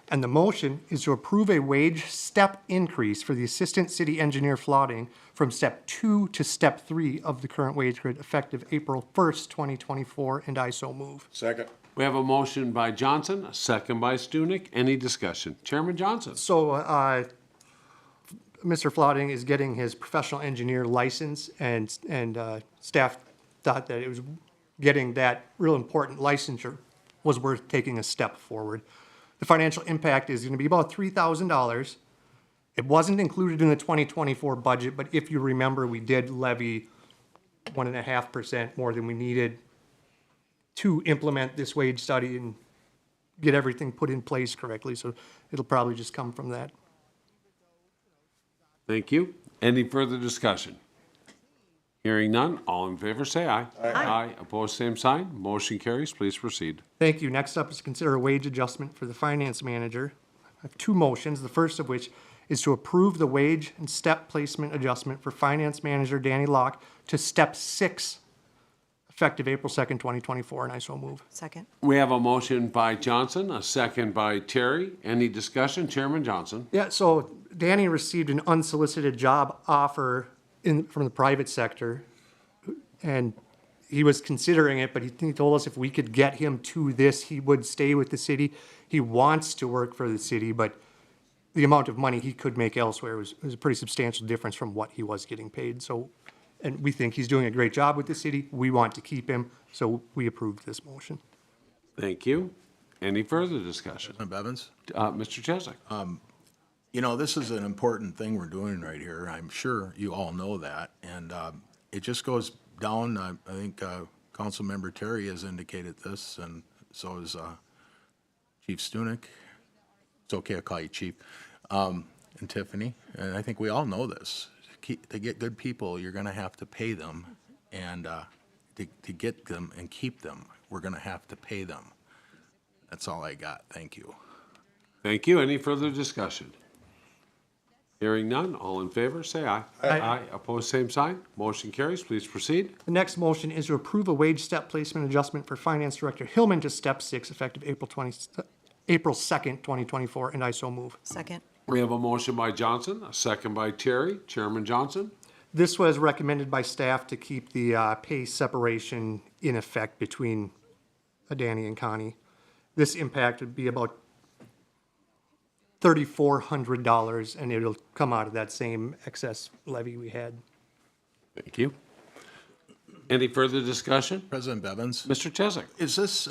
[SPEAKER 8] And the motion is to approve a wage step increase for the Assistant City Engineer Flooding from Step 2 to Step 3 of the current wage grid effective April 1st, 2024, and I so move.
[SPEAKER 4] Second.
[SPEAKER 1] We have a motion by Johnson, a second by Stunek. Any discussion? Chairman Johnson.
[SPEAKER 8] So Mr. Flooding is getting his professional engineer license, and staff thought that it was getting that real important licensure was worth taking a step forward. The financial impact is gonna be about $3,000. It wasn't included in the 2024 budget, but if you remember, we did levy 1.5% more than we needed to implement this wage study and get everything put in place correctly, so it'll probably just come from that.
[SPEAKER 1] Thank you. Any further discussion? Hearing none, all in favor say aye. Aye. Opposed, same sign. Motion carries. Please proceed.
[SPEAKER 8] Thank you. Next up is to consider a wage adjustment for the finance manager. I have two motions, the first of which is to approve the wage and step placement adjustment for finance manager Danny Locke to step 6, effective April 2nd, 2024, and I so move.
[SPEAKER 9] Second.
[SPEAKER 1] We have a motion by Johnson, a second by Terry. Any discussion? Chairman Johnson.
[SPEAKER 8] Yeah, so Danny received an unsolicited job offer from the private sector, and he was considering it, but he told us if we could get him to this, he would stay with the city. He wants to work for the city, but the amount of money he could make elsewhere was a pretty substantial difference from what he was getting paid. So, and we think he's doing a great job with the city. We want to keep him, so we approved this motion.
[SPEAKER 1] Thank you. Any further discussion?
[SPEAKER 4] President Bevins?
[SPEAKER 1] Mr. Chesak.
[SPEAKER 4] You know, this is an important thing we're doing right here. I'm sure you all know that. And it just goes down, I think Councilmember Terry has indicated this, and so is Chief Stunek. It's okay, I'll call you Chief. And Tiffany. And I think we all know this. To get good people, you're going to have to pay them. And to get them and keep them, we're going to have to pay them. That's all I got. Thank you.
[SPEAKER 1] Thank you. Any further discussion? Hearing none, all in favor, say aye.
[SPEAKER 8] Aye.
[SPEAKER 1] Opposed, same sign. Motion carries. Please proceed.
[SPEAKER 8] The next motion is to approve a wage step placement adjustment for Finance Director Hillman to step 6, effective April 2nd, 2024, and I so move.
[SPEAKER 9] Second.
[SPEAKER 1] We have a motion by Johnson, a second by Terry. Chairman Johnson.
[SPEAKER 8] This was recommended by staff to keep the pay separation in effect between Danny and Connie. This impact would be about $3,400, and it'll come out of that same excess levy we had.
[SPEAKER 1] Thank you. Any further discussion?
[SPEAKER 4] President Bevins?
[SPEAKER 1] Mr. Chesak.
[SPEAKER 4] Is this,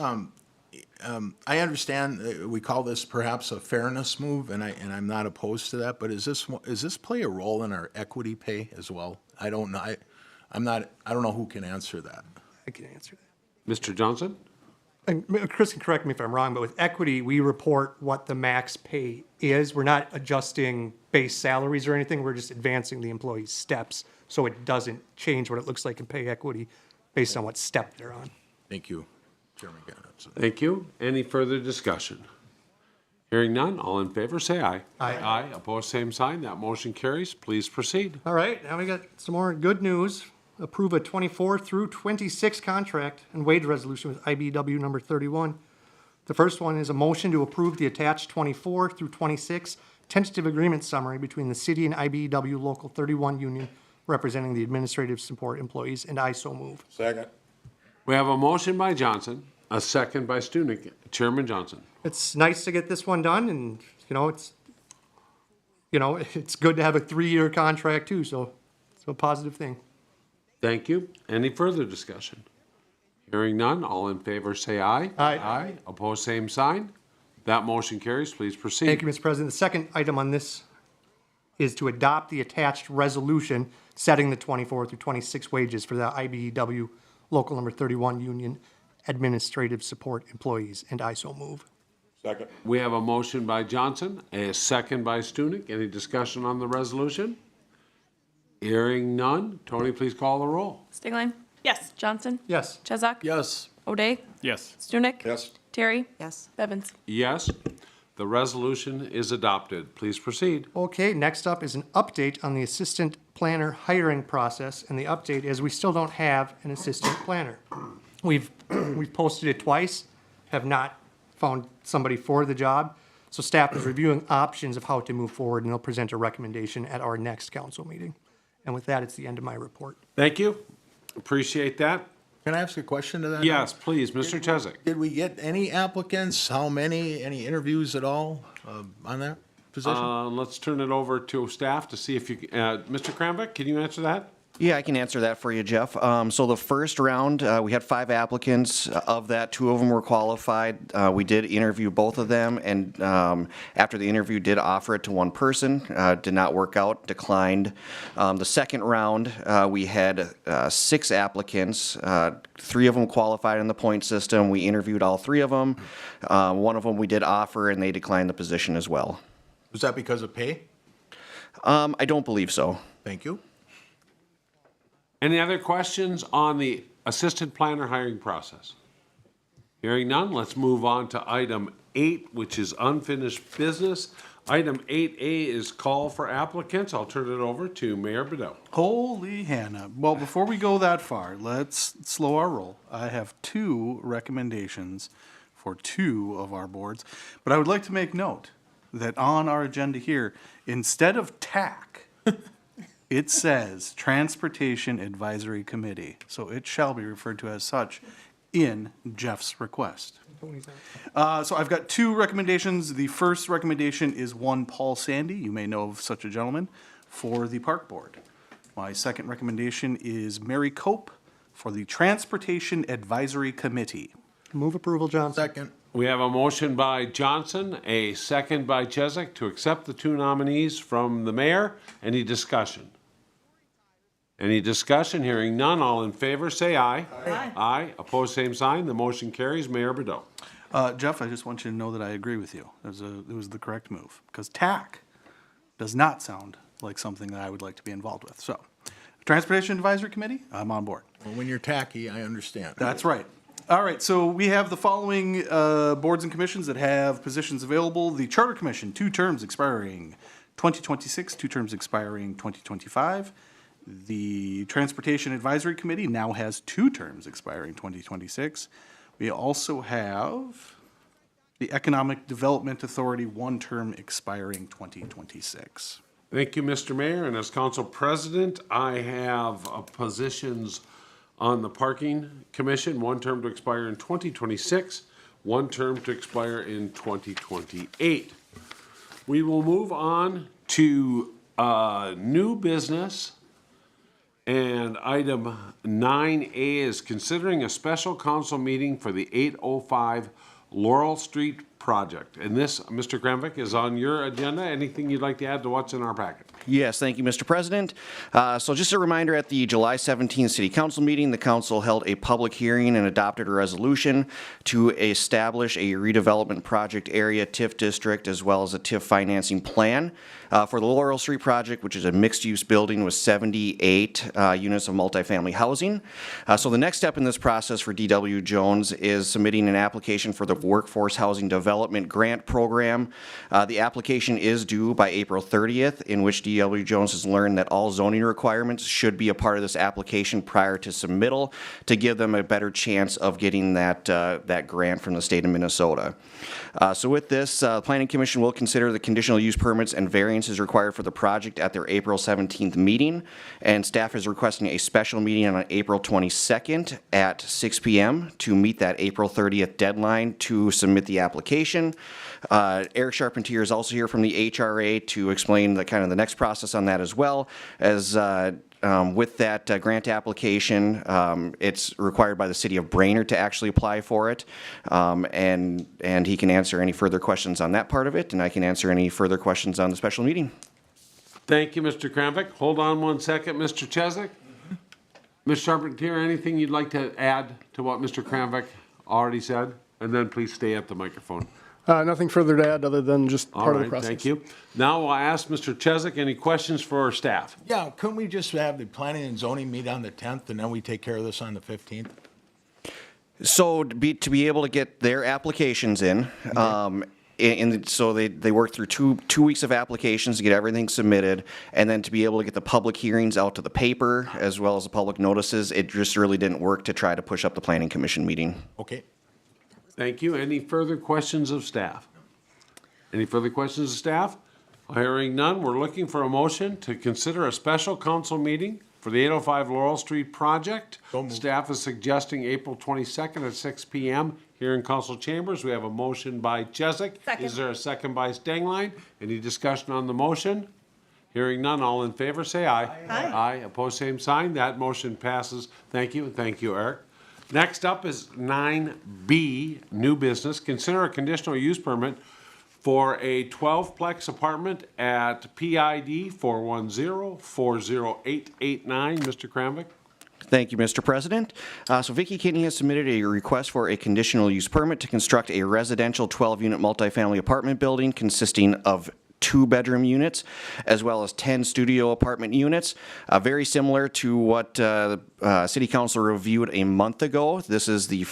[SPEAKER 4] I understand we call this perhaps a fairness move, and I'm not opposed to that, but is this play a role in our equity pay as well? I don't know. I don't know who can answer that.
[SPEAKER 8] I can answer that.
[SPEAKER 1] Mr. Johnson.
[SPEAKER 8] And Chris can correct me if I'm wrong, but with equity, we report what the max pay is. We're not adjusting base salaries or anything. We're just advancing the employee's steps, so it doesn't change what it looks like in pay equity based on what step they're on.
[SPEAKER 4] Thank you, Chairman Gannett.
[SPEAKER 1] Thank you. Any further discussion? Hearing none, all in favor, say aye.
[SPEAKER 8] Aye.
[SPEAKER 1] Aye. Opposed, same sign. That motion carries. Please proceed.
[SPEAKER 8] All right, now we got some more good news. Approve a 24 through 26 contract and wage resolution with IBEW number 31. The first one is a motion to approve the attached 24 through 26 tentative agreement summary between the city and IBEW Local 31 union representing the administrative support employees, and I so move.
[SPEAKER 4] Second.
[SPEAKER 1] We have a motion by Johnson, a second by Stunek. Chairman Johnson.
[SPEAKER 8] It's nice to get this one done, and, it's good to have a 3-year contract too, so it's a positive thing.
[SPEAKER 1] Thank you. Any further discussion? Hearing none, all in favor say aye.
[SPEAKER 8] Aye.
[SPEAKER 1] Aye. Opposed, same sign. That motion carries. Please proceed.
[SPEAKER 8] Thank you, Mr. President. The second item on this is to adopt the attached resolution setting the 24 through 26 wages for the IBEW Local Number 31 Union Administrative Support Employees, and I so move.
[SPEAKER 4] Second.
[SPEAKER 1] We have a motion by Johnson, a second by Stunek. Any discussion on the resolution? Hearing none. Tony, please call the roll.
[SPEAKER 2] Stigline? Yes. Johnson?
[SPEAKER 8] Yes.
[SPEAKER 2] Chesak?
[SPEAKER 4] Yes.
[SPEAKER 2] O'Day?
[SPEAKER 10] Yes.
[SPEAKER 2] Stunek?
[SPEAKER 4] Yes.
[SPEAKER 2] Terry?
[SPEAKER 9] Yes.
[SPEAKER 2] Bevins?
[SPEAKER 1] Yes. The resolution is adopted. Please proceed.
[SPEAKER 8] Okay, next up is an update on the assistant planner hiring process, and the update is we still don't have an assistant planner. We've posted it twice, have not found somebody for the job, so staff is reviewing options of how to move forward, and they'll present a recommendation at our next council meeting. And with that, it's the end of my report.
[SPEAKER 1] Thank you. Appreciate that.
[SPEAKER 4] Can I ask a question to that?
[SPEAKER 1] Yes, please, Mr. Chesak.
[SPEAKER 4] Did we get any applicants? How many? Any interviews at all on that position?
[SPEAKER 1] Let's turn it over to staff to see if you, Mr. Krambeck, can you answer that?
[SPEAKER 9] Yeah, I can answer that for you, Jeff. So the first round, we had 5 applicants. Of that, 2 of them were qualified. We did interview both of them, and after the interview, did offer it to one person. Did not work out, declined. The second round, we had 6 applicants. 3 of them qualified in the point system. We interviewed all 3 of them. One of them we did offer, and they declined the position as well.
[SPEAKER 4] Was that because of pay?
[SPEAKER 9] I don't believe so.
[SPEAKER 4] Thank you.
[SPEAKER 1] Any other questions on the assistant planner hiring process? Hearing none, let's move on to item 8, which is unfinished business. Item 8A is call for applicants. I'll turn it over to Mayor Bedell.
[SPEAKER 11] Holy Hannah. Well, before we go that far, let's slow our roll. I have 2 recommendations for 2 of our boards, but I would like to make note that on our agenda here, instead of TAC, it says Transportation Advisory Committee, so it shall be referred to as such in Jeff's request. So I've got 2 recommendations. The first recommendation is one Paul Sandy, you may know of such a gentleman, for the Park Board. My second recommendation is Mary Cope for the Transportation Advisory Committee.
[SPEAKER 8] Move approval, Johnson.
[SPEAKER 4] Second.
[SPEAKER 1] We have a motion by Johnson, a second by Chesak to accept the 2 nominees from the mayor. Any discussion? Any discussion? Hearing none, all in favor, say aye. Aye. Aye. Opposed, same sign. The motion carries. Mayor Bedell.
[SPEAKER 11] Jeff, I just want you to know that I agree with you. It was the correct move, because TAC does not sound like something that I would like to be involved with. So, Transportation Advisory Committee, I'm on board.
[SPEAKER 4] Well, when you're tacky, I understand.
[SPEAKER 11] That's right. All right, so we have the following boards and commissions that have positions available. The Charter Commission, 2 terms expiring 2026, 2 terms expiring 2025. The Transportation Advisory Committee now has 2 terms expiring 2026. We also have the Economic Development Authority, 1 term expiring 2026.
[SPEAKER 1] Thank you, Mr. Mayor. And as council president, I have positions on the Parking Commission, 1 term to expire in 2026, 1 term to expire in 2028. We will move on to new business. And item 9A is considering a special council meeting for the 805 Laurel Street project. And this, Mr. Kramvik, is on your agenda. Anything you'd like to add to what's in our packet?
[SPEAKER 9] Yes, thank you, Mr. President. So just a reminder, at the July 17th City Council meeting, the council held a public hearing and adopted a resolution to establish a redevelopment project area TIF district as well as a TIF financing plan for the Laurel Street project, which is a mixed-use building with 78 units of multifamily housing. So the next step in this process for D.W. Jones is submitting an application for the Workforce Housing Development Grant Program. The application is due by April 30th, in which D.W. Jones has learned that all zoning requirements should be a part of this application prior to submittal to give them a better chance of getting that grant from the state of Minnesota. So with this, the Planning Commission will consider the conditional use permits and variances required for the project at their April 17th meeting, and staff is requesting a special meeting on April 22nd at 6 p.m. to meet that April 30th deadline to submit the application. Eric Charpentier is also here from the HRA to explain the next process on that, as well as with that grant application, it's required by the city of Brainerd to actually apply for it, and he can answer any further questions on that part of it, and I can answer any further questions on the special meeting.
[SPEAKER 1] Thank you, Mr. Kramvik. Hold on 1 second, Mr. Chesak. Ms. Charpentier, anything you'd like to add to what Mr. Kramvik already said? And then please stay at the microphone.
[SPEAKER 12] Nothing further to add other than just
[SPEAKER 1] All
[SPEAKER 12] part of
[SPEAKER 1] right,
[SPEAKER 12] the process.
[SPEAKER 1] thank you. Now I'll ask Mr. Chesak, any questions for our staff?
[SPEAKER 4] Yeah, couldn't we just have the planning and zoning meet on the 10th and then we take care of this on the 15th?
[SPEAKER 9] So to be able to get their applications in, so they work through two weeks of applications to get everything submitted, and then to be able to get the public hearings out to the paper as well as the public notices, it just really didn't work to try to push up the Planning Commission meeting.
[SPEAKER 4] Okay.
[SPEAKER 1] Thank you. Any further questions of staff? Any further questions of staff? Hearing none, we're looking for a motion to consider a special council meeting for the 805 Laurel Street project. Staff is suggesting April 22nd at 6 p.m. here in council chambers. We have a motion by Chesak.
[SPEAKER 6] Second.
[SPEAKER 1] Is there a second by Stengline? Any discussion on the motion? Hearing none, all in favor, say aye.
[SPEAKER 6] Aye.
[SPEAKER 1] Aye, opposed, same sign. That motion passes. Thank you, and thank you, Eric. Next up is 9B, new business. Consider a conditional use permit for a 12-plex apartment at PID 410-40889. Mr. Kramvik?
[SPEAKER 9] Thank you, Mr. President. So Vicki Kinney has submitted a request for a conditional use permit to construct a residential 12-unit multifamily apartment building consisting of 2-bedroom units, as well as 10 studio apartment units. Very similar to what City Council reviewed a month ago. This is the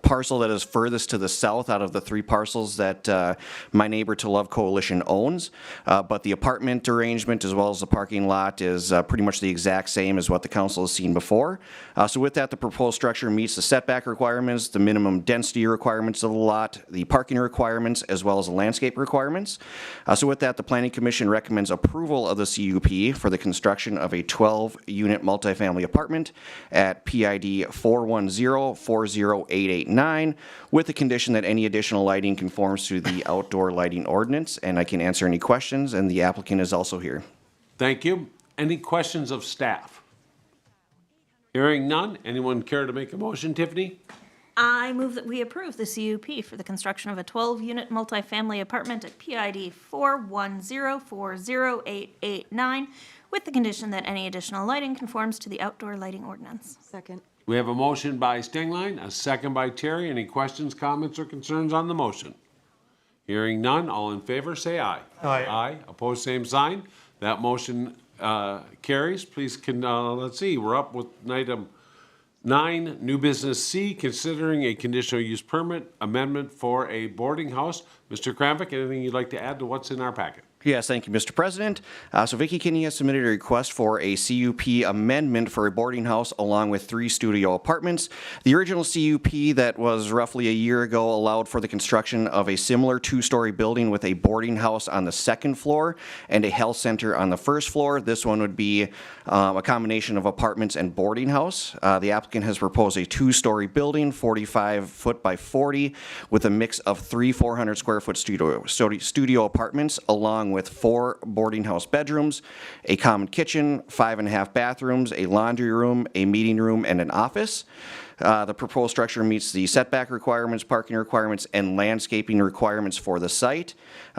[SPEAKER 9] parcel that is furthest to the south out of the 3 parcels that My Neighbor to Love Coalition owns. But the apartment arrangement as well as the parking lot is pretty much the exact same as what the council has seen before. So with that, the proposed structure meets the setback requirements, the minimum density requirements of the lot, the parking requirements, as well as the landscape requirements. So with that, the Planning Commission recommends approval of the CUP for the construction of a 12-unit multifamily apartment at PID 410-40889 with the condition that any additional lighting conforms to the outdoor lighting ordinance. And I can answer any questions, and the applicant is also here.
[SPEAKER 1] Thank you. Any questions of staff? Hearing none, anyone care to make a motion, Tiffany?
[SPEAKER 6] I move that we approve the CUP for the construction of a 12-unit multifamily apartment at PID 410-40889 with the condition that any additional lighting conforms to the outdoor lighting ordinance.
[SPEAKER 5] Second.
[SPEAKER 1] We have a motion by Stingline, a second by Terry. Any questions, comments, or concerns on the motion? Hearing none, all in favor, say aye.
[SPEAKER 8] Aye.
[SPEAKER 1] Aye, opposed, same sign. That motion carries. Please, let's see, we're up with item 9, new business C, considering a conditional use permit amendment for a boarding house. Mr. Kramvik, anything you'd like to add to what's in our packet?
[SPEAKER 9] Yes, thank you, Mr. President. So Vicki Kinney has submitted a request for a CUP amendment for a boarding house along with 3 studio apartments. The original CUP that was roughly a year ago allowed for the construction of a similar 2-story building with a boarding house on the 2nd floor and a health center on the 1st floor. This one would be a combination of apartments and boarding house. The applicant has proposed a 2-story building, 45 foot by 40, with a mix of 3 400-square-foot studio apartments along with 4 boarding house bedrooms, a common kitchen, 5.5 bathrooms, a laundry room, a meeting room, and an office. The proposed structure meets the setback requirements, parking requirements, and landscaping requirements for the site.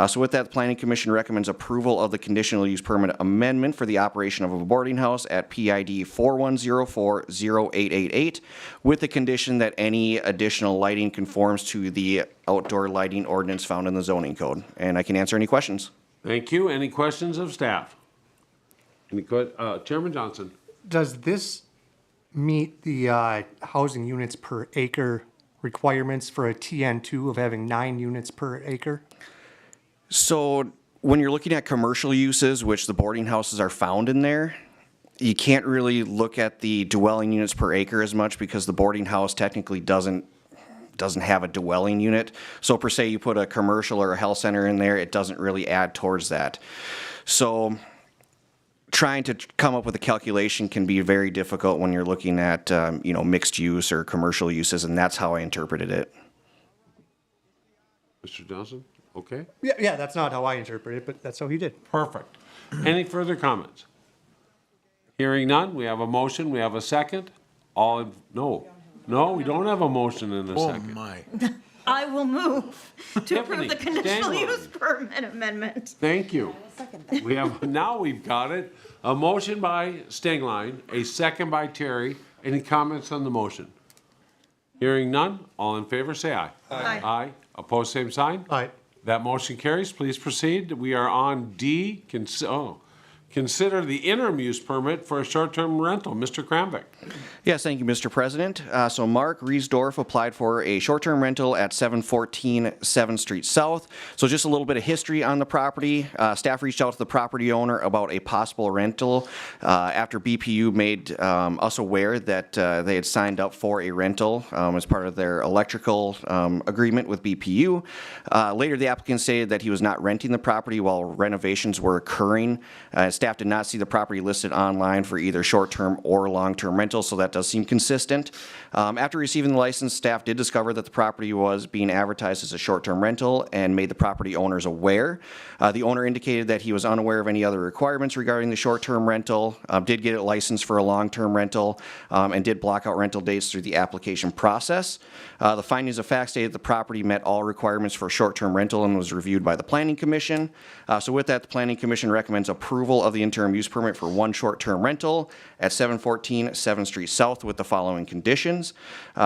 [SPEAKER 9] So with that, the Planning Commission recommends approval of the conditional use permit amendment for the operation of a boarding house at PID 410-40888 with the condition that any additional lighting conforms to the outdoor lighting ordinance found in the zoning code. And I can answer any questions.
[SPEAKER 1] Thank you. Any questions of staff? Chairman Johnson?
[SPEAKER 8] Does this meet the housing units per acre requirements for a TN2 of having 9 units per acre?
[SPEAKER 9] So when you're looking at commercial uses, which the boarding houses are found in there, you can't really look at the dwelling units per acre as much because the boarding house technically doesn't have a dwelling unit. So per se, you put a commercial or a health center in there, it doesn't really add towards that. So trying to come up with a calculation can be very difficult when you're looking at, mixed use or commercial uses, and that's how I interpreted it.
[SPEAKER 1] Mr. Johnson? Okay.
[SPEAKER 8] Yeah, that's not how I interpret it, but that's how he did.
[SPEAKER 1] Perfect. Any further comments? Hearing none, we have a motion, we have a second. No, we don't have a motion in a
[SPEAKER 4] Oh,
[SPEAKER 1] second.
[SPEAKER 4] my.
[SPEAKER 6] I will move to approve the
[SPEAKER 1] Tiffany,
[SPEAKER 6] conditional
[SPEAKER 1] stand
[SPEAKER 6] use permit amendment.
[SPEAKER 1] Thank you. We've got it. A motion by Stingline, a second by Terry. Any comments on the motion? Hearing none, all in favor, say aye.
[SPEAKER 6] Aye.
[SPEAKER 1] Aye. Opposed, same sign?
[SPEAKER 8] Aye.
[SPEAKER 1] That motion carries. Please proceed. We are on D, consider the interim use permit for a short-term rental. Mr. Kramvik.
[SPEAKER 9] Yes, thank you, Mr. President. So Mark Riesdorf applied for a short-term rental at 714 7th Street South. So just a little bit of history on the property. Staff reached out to the property owner about a possible rental after BPU made us aware that they had signed up for a rental as part of their electrical agreement with BPU. Later, the applicant stated that he was not renting the property while renovations were occurring. staff did not see the property listed online for either short-term or long-term rental, so that does seem consistent. After receiving the license, staff did discover that the property was being advertised as a short-term rental and made the property owners aware. The owner indicated that he was unaware of any other requirements regarding the short-term rental, did get it licensed for a long-term rental, and did block out rental dates through the application process. The findings of fact stated the property met all requirements for a short-term rental and was reviewed by the Planning Commission. So with that, the Planning Commission recommends approval of the interim use permit for one short-term rental at 714 7th Street South with the following conditions.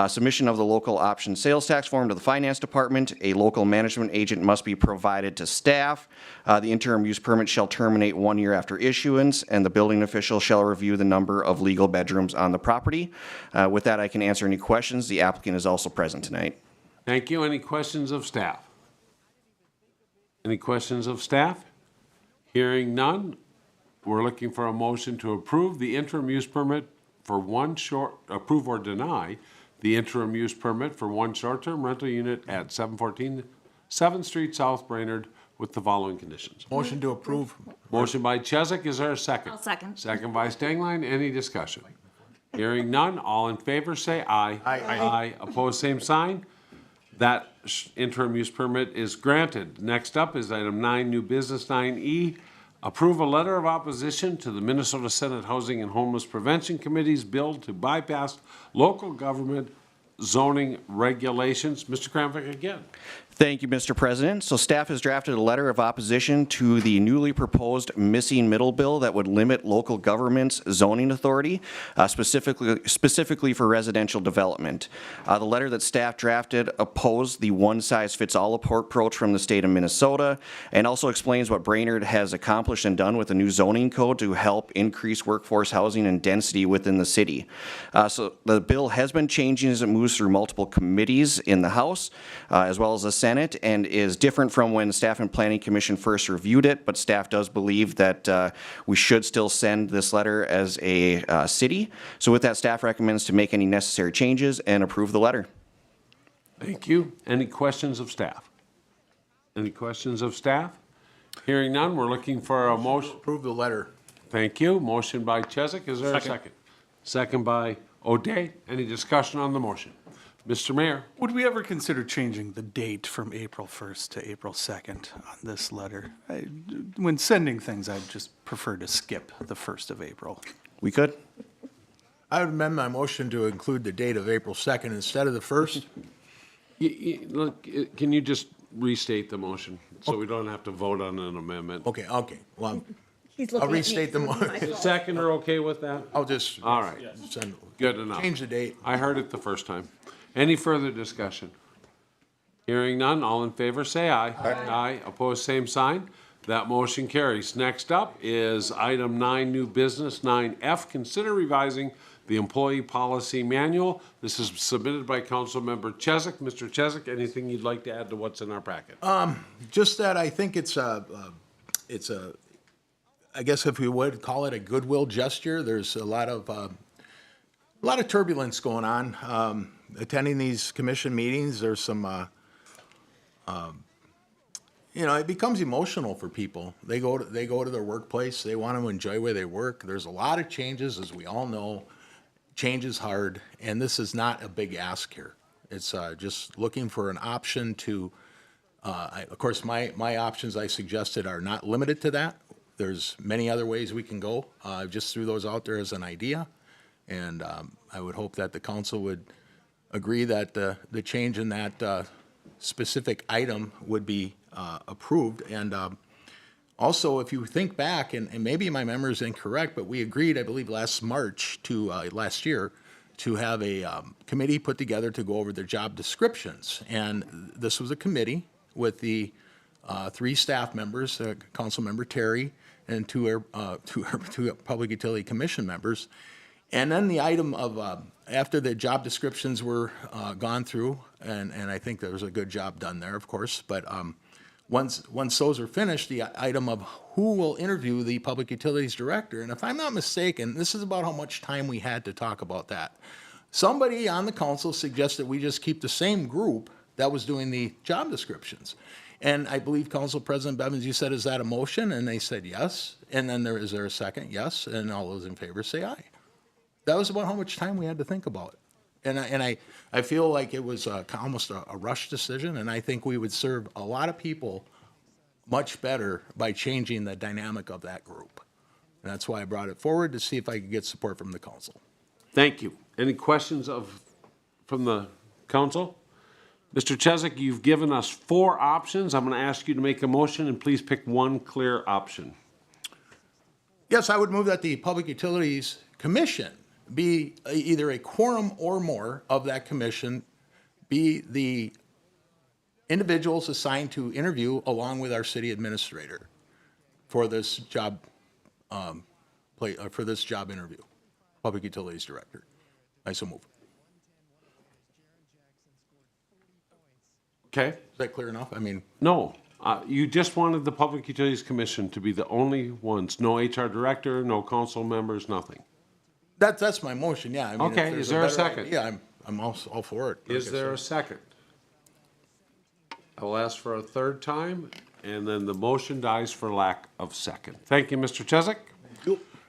[SPEAKER 9] Submission of the local option sales tax form to the Finance Department. A local management agent must be provided to staff. The interim use permit shall terminate 1 year after issuance, and the building official shall review the number of legal bedrooms on the property. With that, I can answer any questions. The applicant is also present tonight.
[SPEAKER 1] Thank you. Any questions of staff? Any questions of staff? Hearing none, we're looking for a motion to approve the interim use permit for approve or deny the interim use permit for one short-term rental unit at 714 7th Street South, Brainerd, with the following conditions.
[SPEAKER 4] Motion to approve.
[SPEAKER 1] Motion by Chesak, is there a second?
[SPEAKER 6] I'll second.
[SPEAKER 1] Second by Stengline, any discussion? Hearing none, all in favor say aye.
[SPEAKER 4] Aye.
[SPEAKER 1] Aye, opposed, same sign. That interim use permit is granted. Next up is item 9, new business 9E. Approve a letter of opposition to the Minnesota Senate Housing and Homeless Prevention Committee's bill to bypass local government zoning regulations. Mr. Kramvik again.
[SPEAKER 9] Thank you, Mr. President. So staff has drafted a letter of opposition to the newly proposed missing middle bill that would limit local government's zoning authority, specifically for residential development. The letter that staff drafted opposed the one-size-fits-all approach from the state of Minnesota and also explains what Brainerd has accomplished and done with the new zoning code to help increase workforce housing and density within the city. So the bill has been changing as it moves through multiple committees in the House, as well as the Senate, and is different from when Staff and Planning Commission first reviewed it, but staff does believe that we should still send this letter as a city. So with that, staff recommends to make any necessary changes and approve the letter.
[SPEAKER 1] Thank you. Any questions of staff? Any questions of staff? Hearing none, we're looking for a motion.
[SPEAKER 4] Approve the letter.
[SPEAKER 1] Thank you. Motion by Chesak. Is there a second? Second by O'Day. Any discussion on the motion? Mr. Mayor.
[SPEAKER 11] Would we ever consider changing the date from April 1st to April 2nd on this letter? When sending things, I'd just prefer to skip the 1st of April.
[SPEAKER 9] We could.
[SPEAKER 4] I would amend my motion to include the date of April 2nd instead of the 1st.
[SPEAKER 1] Look, can you just restate the motion so we don't have to vote on an amendment?
[SPEAKER 4] Okay. Well,
[SPEAKER 6] He's
[SPEAKER 4] I'll
[SPEAKER 6] looking at me.
[SPEAKER 4] restate the motion.
[SPEAKER 1] Second are okay with that?
[SPEAKER 4] I'll just
[SPEAKER 1] All right.
[SPEAKER 4] send,
[SPEAKER 1] Good enough.
[SPEAKER 4] change the date.
[SPEAKER 1] I heard it the first time. Any further discussion? Hearing none, all in favor say aye. Aye. Opposed, same sign. That motion carries. Next up is item 9, new business 9F. Consider revising the employee policy manual. This is submitted by Councilmember Chesak. Mr. Chesak, anything you'd like to add to what's in our packet?
[SPEAKER 4] Just that I think it's a, I guess if we would call it a goodwill gesture. There's a lot of turbulence going on. Attending these commission meetings, there's some, it becomes emotional for people. They go to their workplace. They want to enjoy where they work. There's a lot of changes, as we all know. Change is hard, and this is not a big ask here. It's just looking for an option to, of course, my options I suggested are not limited to that. There's many other ways we can go. Just threw those out there as an idea, and I would hope that the council would agree that the change in that specific item would be approved. And also, if you think back, and maybe my memory is incorrect, but we agreed, I believe, last year, to have a committee put together to go over their job descriptions. And this was a committee with the 3 staff members, Councilmember Terry, and two Public Utility Commission members. And then the item of, after the job descriptions were gone through, and I think there was a good job done there, of course, but once those are finished, the item of who will interview the Public Utilities Director, and if I'm not mistaken, this is about how much time we had to talk about that. Somebody on the council suggested we just keep the same group that was doing the job descriptions. And I believe Council President Bevins, you said, is that a motion? And they said yes. And then is there a second? Yes. And all those in favor say aye. That was about how much time we had to think about it. And I feel like it was almost a rush decision, and I think we would serve a lot of people much better by changing the dynamic of that group. And that's why I brought it forward, to see if I could get support from the council.
[SPEAKER 1] Thank you. Any questions from the council? Mr. Chesak, you've given us 4 options. I'm going to ask you to make a motion, and please pick one clear option.
[SPEAKER 4] Yes, I would move that the Public Utilities Commission be either a quorum or more of that commission be the individuals assigned to interview along with our city administrator for this job, for this job interview, Public Utilities Director. I so move.
[SPEAKER 1] Okay?
[SPEAKER 4] Is that clear enough? I mean,
[SPEAKER 1] No. You just wanted the Public Utilities Commission to be the only ones. No HR director, no council members, nothing.
[SPEAKER 4] that's my motion, yeah. I mean, if
[SPEAKER 1] Okay,
[SPEAKER 4] there's
[SPEAKER 1] is there a
[SPEAKER 4] better
[SPEAKER 1] second?
[SPEAKER 4] idea, I'm all for it.
[SPEAKER 1] Is
[SPEAKER 4] like I
[SPEAKER 1] there a
[SPEAKER 4] said.
[SPEAKER 1] second? I will ask for a third time, and then the motion dies for lack of second. Thank you, Mr. Chesak.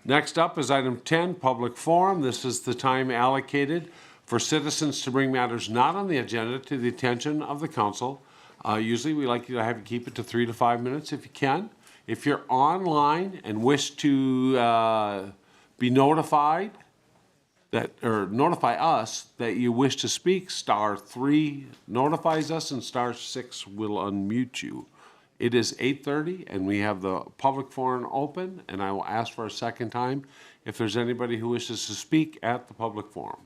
[SPEAKER 1] Next up is item 10, public forum. This is the time allocated for citizens to bring matters not on the agenda to the attention of the council. Usually, we like you to have you keep it to 3 to 5 minutes if you can. If you're online and wish to be notified that, or notify us that you wish to speak, *3 notifies us, and *6 will unmute you. It is 8:30, and we have the public forum open, and I will ask for a second time if there's anybody who wishes to speak at the public forum.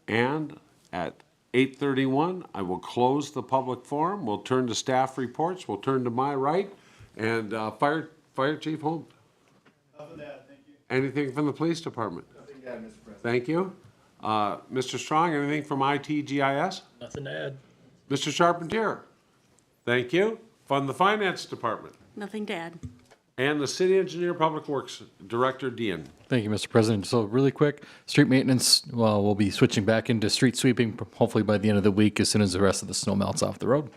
[SPEAKER 1] And at 8:31, I will close the public forum. We'll turn to staff reports. We'll turn to my right, and Fire Chief Holmes.
[SPEAKER 13] Nothing to add, thank you.
[SPEAKER 1] Anything from the police department?
[SPEAKER 13] Nothing to add, Mr. President.
[SPEAKER 1] Thank you. Mr. Strong, anything from ITGIS?
[SPEAKER 12] Nothing to add.
[SPEAKER 1] Mr. Charpentier? Thank you. From the finance department?
[SPEAKER 3] Nothing to add.
[SPEAKER 1] And the city engineer, public works director, Dean.
[SPEAKER 14] Thank you, Mr. President. So really quick, street maintenance, well, we'll be switching back into street sweeping hopefully by the end of the week as soon as the rest of the snow melts off the road.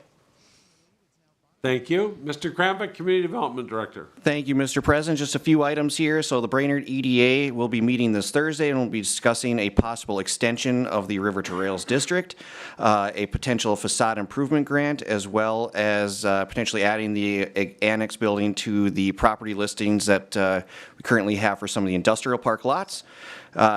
[SPEAKER 1] Thank you. Mr. Kramvik, community development director.
[SPEAKER 9] Thank you, Mr. President. Just a few items here. So the Brainerd EDA will be meeting this Thursday, and we'll be discussing a possible extension of the River to Rails District, a potential facade improvement grant, as well as potentially adding the annex building to the property listings that we currently have for some of the industrial park lots.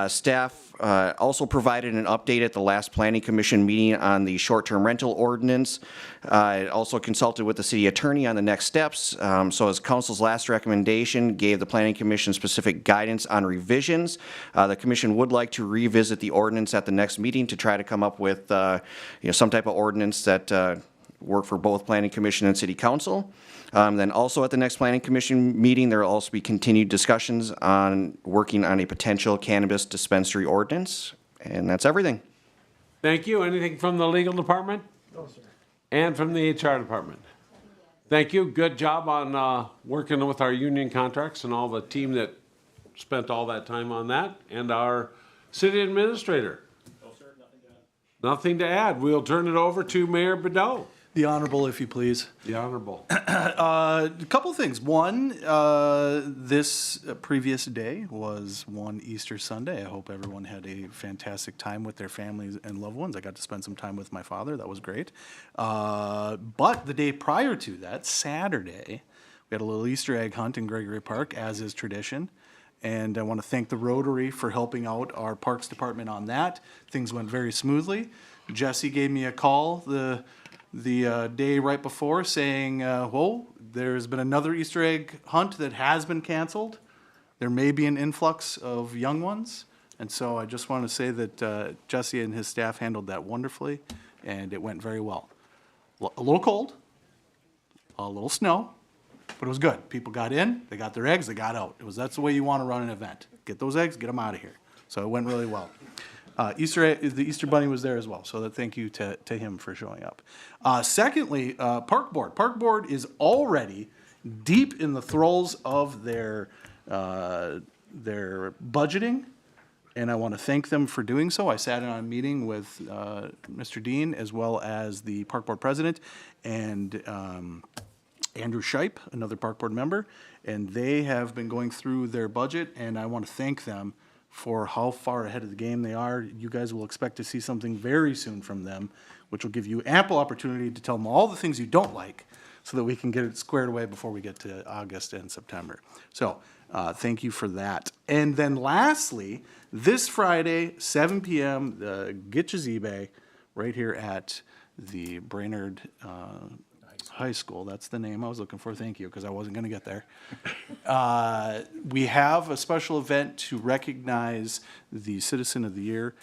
[SPEAKER 9] Staff also provided an update at the last Planning Commission meeting on the short-term rental ordinance. It also consulted with the city attorney on the next steps. So as council's last recommendation gave the Planning Commission specific guidance on revisions, the commission would like to revisit the ordinance at the next meeting to try to come up with some type of ordinance that work for both Planning Commission and City Council. Then also at the next Planning Commission meeting, there will also be continued discussions on working on a potential cannabis dispensary ordinance. And that's everything.
[SPEAKER 1] Thank you. Anything from the legal department? No, sir. And from the HR department? Thank you. Good job on working with our union contracts and all the team that spent all that time on that. And our city administrator?
[SPEAKER 13] No, sir, nothing to add.
[SPEAKER 1] Nothing to add. We'll turn it over to Mayor Bedell.
[SPEAKER 11] The Honorable, if you please.
[SPEAKER 1] The Honorable.
[SPEAKER 11] A couple things. One, this previous day was one Easter Sunday. I hope everyone had a fantastic time with their families and loved ones. I got to spend some time with my father. That was great. But the day prior to that, Saturday, we had a little Easter egg hunt in Gregory Park, as is tradition. And I want to thank the Rotary for helping out our Parks Department on that. Things went very smoothly. Jesse gave me a call the day right before saying, whoa, there's been another Easter egg hunt that has been canceled. There may be an influx of young ones. And so I just want to say that Jesse and his staff handled that wonderfully, and it went very well. A little cold, a little snow, but it was good. People got in, they got their eggs, they got out. That's the way you want to run an event. Get those eggs, get them out of here. So it went really well. The Easter Bunny was there as well, so thank you to him for showing up. Secondly, Park Board. Park Board is already deep in the throes of their budgeting and I want to thank them for doing so. I sat in on a meeting with Mr. Dean as well as the park board president and Andrew Scheip, another park board member, and they have been going through their budget, and I want to thank them for how far ahead of the game they are. You guys will expect to see something very soon from them, which will give you ample opportunity to tell them all the things you don't like so that we can get it squared away before we get to August and September. So thank you for that. And then lastly, this Friday, 7 p.m., the Get Your Z-Bay right here at the Brainerd High School. That's the name I was looking for. Thank you, because I wasn't going to get there. We have a special event to recognize the Citizen of the Year,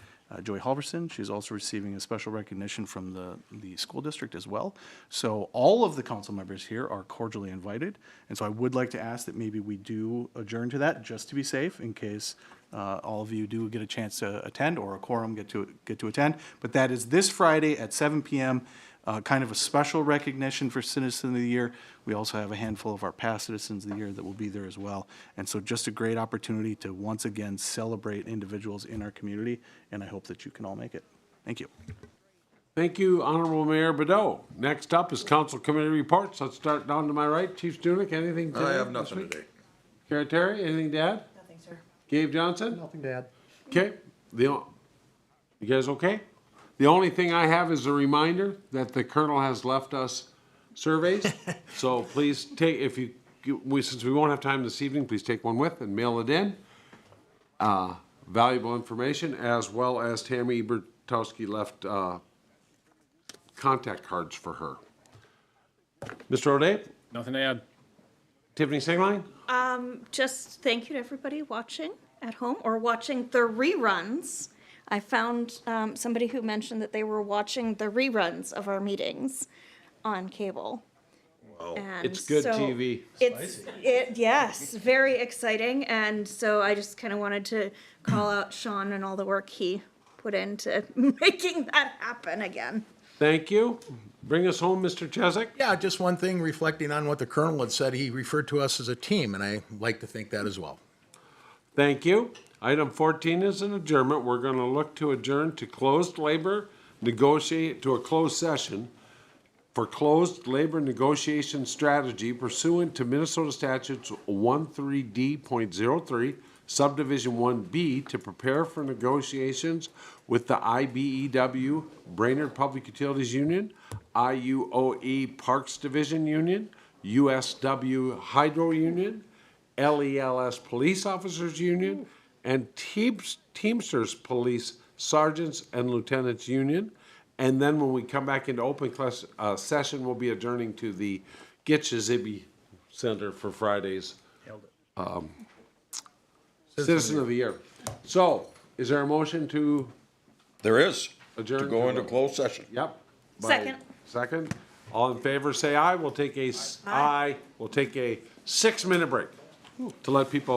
[SPEAKER 11] Joy Halverson. She's also receiving a special recognition from the school district as well. So all of the council members here are cordially invited. And so I would like to ask that maybe we do adjourn to that, just to be safe, in case all of you do get a chance to attend, or a quorum get to attend. But that is this Friday at 7 p.m., kind of a special recognition for Citizen of the Year. We also have a handful of our past Citizens of the Year that will be there as well. And so just a great opportunity to once again celebrate individuals in our community, and I hope that you can all make it. Thank you.
[SPEAKER 1] Thank you, Honorable Mayor Bedeau. Next up is council committee reports. Let's start down to my right. Chief Stunek, anything today?
[SPEAKER 15] I have nothing today.
[SPEAKER 1] Kara Terry, anything to add?
[SPEAKER 2] Nothing, sir.
[SPEAKER 1] Gabe Johnson?
[SPEAKER 5] Nothing to add.
[SPEAKER 1] Okay. You guys okay? The only thing I have is a reminder that the colonel has left us surveys. So please take, since we won't have time this evening, please take one with and mail it in. Valuable information, as well as Tammy Bertowski left contact cards for her. Mr. O'Day?
[SPEAKER 10] Nothing to add.
[SPEAKER 1] Tiffany Singline?
[SPEAKER 6] Just thank you to everybody watching at home or watching the reruns. I found somebody who mentioned that they were watching the reruns of our meetings on cable.
[SPEAKER 15] Wow.
[SPEAKER 6] And
[SPEAKER 1] It's good
[SPEAKER 6] so
[SPEAKER 1] TV.
[SPEAKER 6] Yes, very exciting. And so I just kind of wanted to call out Sean and all the work he put into making that happen again.
[SPEAKER 1] Thank you. Bring us home, Mr. Chesak.
[SPEAKER 4] Yeah, just one thing, reflecting on what the colonel had said, he referred to us as a team, and I like to think that as well.
[SPEAKER 1] Thank you. Item 14 is an adjournment. We're going to look to adjourn to closed labor, negotiate to a closed session for closed labor negotiation strategy pursuant to Minnesota Statutes 13D.03, Subdivision 1B, to prepare for negotiations with the IBEW, Brainerd Public Utilities Union, IUOE Parks Division Union, USW Hydro Union, LELS Police Officers Union, and Teamsters Police Sergeants and Lieutenants Union. And then when we come back into open class session, we'll be adjourning to the Gitche Center for Friday's Citizen of the Year. So, is there a motion to
[SPEAKER 15] There is,
[SPEAKER 1] adjourn?
[SPEAKER 15] to go into closed session.
[SPEAKER 1] Yep.
[SPEAKER 6] Second.
[SPEAKER 1] Second. All in favor, say aye. We'll take a 6-minute break to let people